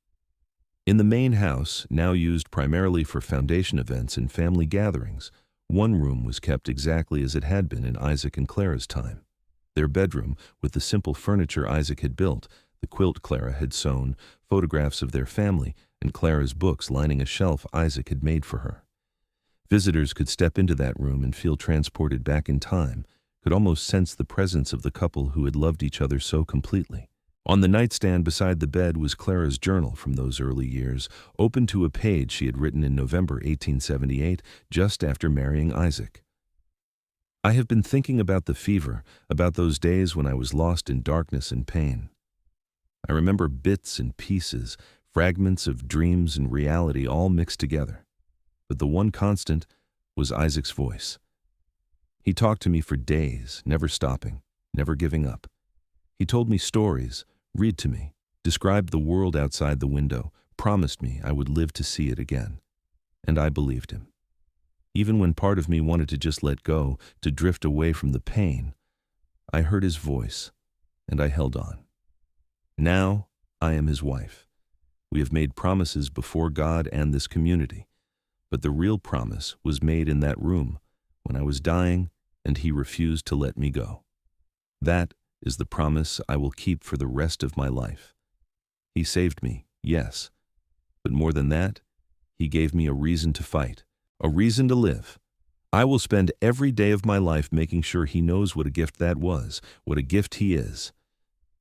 In the main house, now used primarily for foundation events and family gatherings, one room was kept exactly as it had been in Isaac and Clara's time. Their bedroom, with the simple furniture Isaac had built, the quilt Clara had sewn, photographs of their family, and Clara's books lining a shelf Isaac had made for her. Visitors could step into that room and feel transported back in time, could almost sense the presence of the couple who had loved each other so completely. On the nightstand beside the bed was Clara's journal from those early years, open to a page she had written in November 1878, just after marrying Isaac. I have been thinking about the fever, about those days when I was lost in darkness and pain. I remember bits and pieces, fragments of dreams and reality all mixed together. But the one constant was Isaac's voice. He talked to me for days, never stopping, never giving up. He told me stories, read to me, described the world outside the window, promised me I would live to see it again. And I believed him. Even when part of me wanted to just let go, to drift away from the pain, I heard his voice, and I held on. Now I am his wife. We have made promises before God and this community, but the real promise was made in that room when I was dying and he refused to let me go. That is the promise I will keep for the rest of my life. He saved me, yes, but more than that, he gave me a reason to fight, a reason to live. I will spend every day of my life making sure he knows what a gift that was, what a gift he is.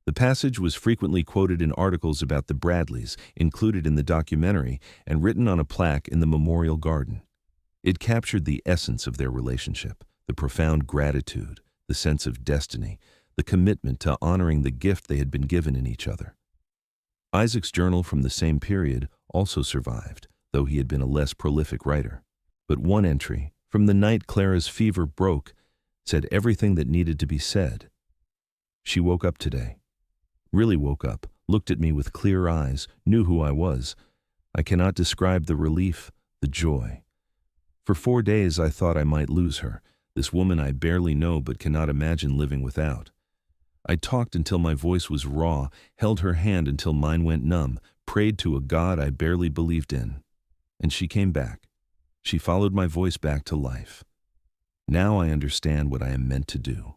The passage was frequently quoted in articles about the Bradleys, included in the documentary, and written on a plaque in the Memorial Garden. It captured the essence of their relationship, the profound gratitude, the sense of destiny, the commitment to honoring the gift they had been given in each other. Isaac's journal from the same period also survived, though he had been a less prolific writer. But one entry, from the night Clara's fever broke, said everything that needed to be said. She woke up today. Really woke up, looked at me with clear eyes, knew who I was. I cannot describe the relief, the joy. For 4 days I thought I might lose her, this woman I barely know but cannot imagine living without. I talked until my voice was raw, held her hand until mine went numb, prayed to a God I barely believed in. And she came back. She followed my voice back to life. Now I understand what I am meant to do.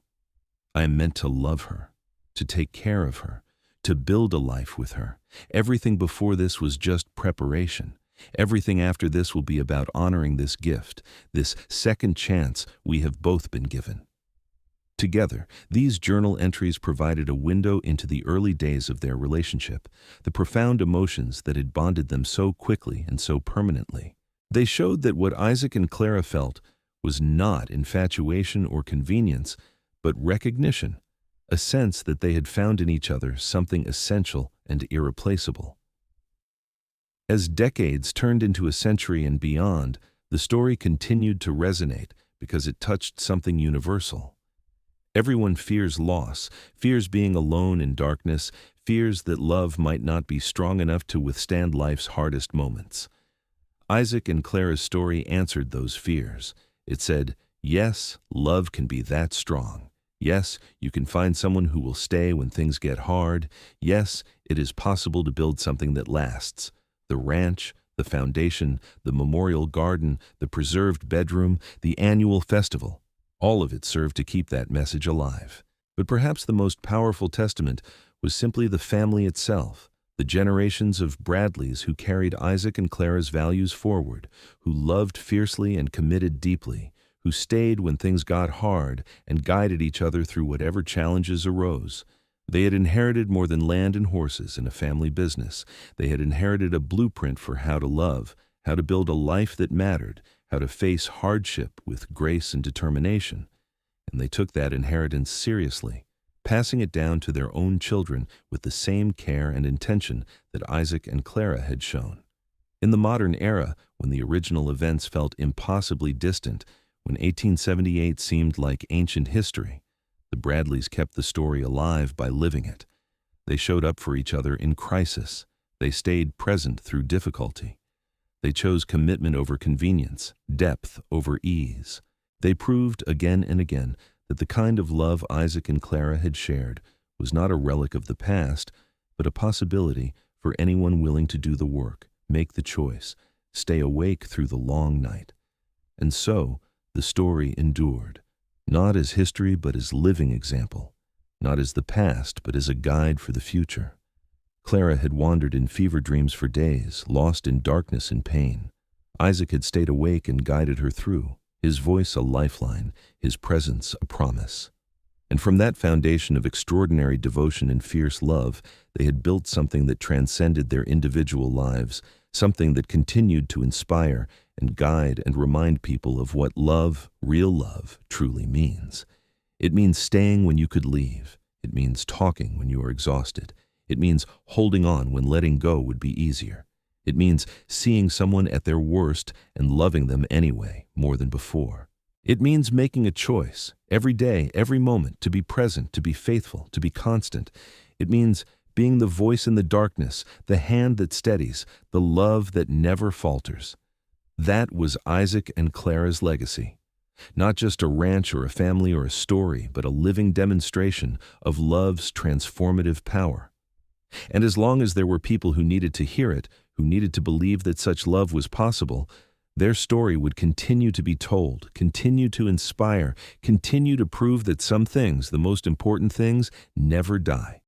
I am meant to love her, to take care of her, to build a life with her. Everything before this was just preparation. Everything after this will be about honoring this gift, this second chance we have both been given. Together, these journal entries provided a window into the early days of their relationship, the profound emotions that had bonded them so quickly and so permanently. They showed that what Isaac and Clara felt was not infatuation or convenience, but recognition, a sense that they had found in each other something essential and irreplaceable. As decades turned into a century and beyond, the story continued to resonate because it touched something universal. Everyone fears loss, fears being alone in darkness, fears that love might not be strong enough to withstand life's hardest moments. Isaac and Clara's story answered those fears. It said, yes, love can be that strong. Yes, you can find someone who will stay when things get hard. Yes, it is possible to build something that lasts. The ranch, the foundation, the memorial garden, the preserved bedroom, the annual festival. All of it served to keep that message alive. But perhaps the most powerful testament was simply the family itself, the generations of Bradleys who carried Isaac and Clara's values forward, who loved fiercely and committed deeply, who stayed when things got hard and guided each other through whatever challenges arose. They had inherited more than land and horses in a family business. They had inherited a blueprint for how to love, how to build a life that mattered, how to face hardship with grace and determination. And they took that inheritance seriously, passing it down to their own children with the same care and intention that Isaac and Clara had shown. In the modern era, when the original events felt impossibly distant, when 1878 seemed like ancient history, the Bradleys kept the story alive by living it. They showed up for each other in crisis. They stayed present through difficulty. They chose commitment over convenience, depth over ease. They proved again and again that the kind of love Isaac and Clara had shared was not a relic of the past, but a possibility for anyone willing to do the work, make the choice, stay awake through the long night. And so, the story endured, not as history but as living example, not as the past but as a guide for the future. Clara had wandered in fever dreams for days, lost in darkness and pain. Isaac had stayed awake and guided her through, his voice a lifeline, his presence a promise. And from that foundation of extraordinary devotion and fierce love, they had built something that transcended their individual lives, something that continued to inspire and guide and remind people of what love, real love, truly means. It means staying when you could leave. It means talking when you are exhausted. It means holding on when letting go would be easier. It means seeing someone at their worst and loving them anyway, more than before. It means making a choice, every day, every moment, to be present, to be faithful, to be constant. It means being the voice in the darkness, the hand that steadies, the love that never falters. That was Isaac and Clara's legacy. Not just a ranch or a family or a story, but a living demonstration of love's transformative power. And as long as there were people who needed to hear it, who needed to believe that such love was possible, their story would continue to be told, continue to inspire, continue to prove that some things, the most important things, never die.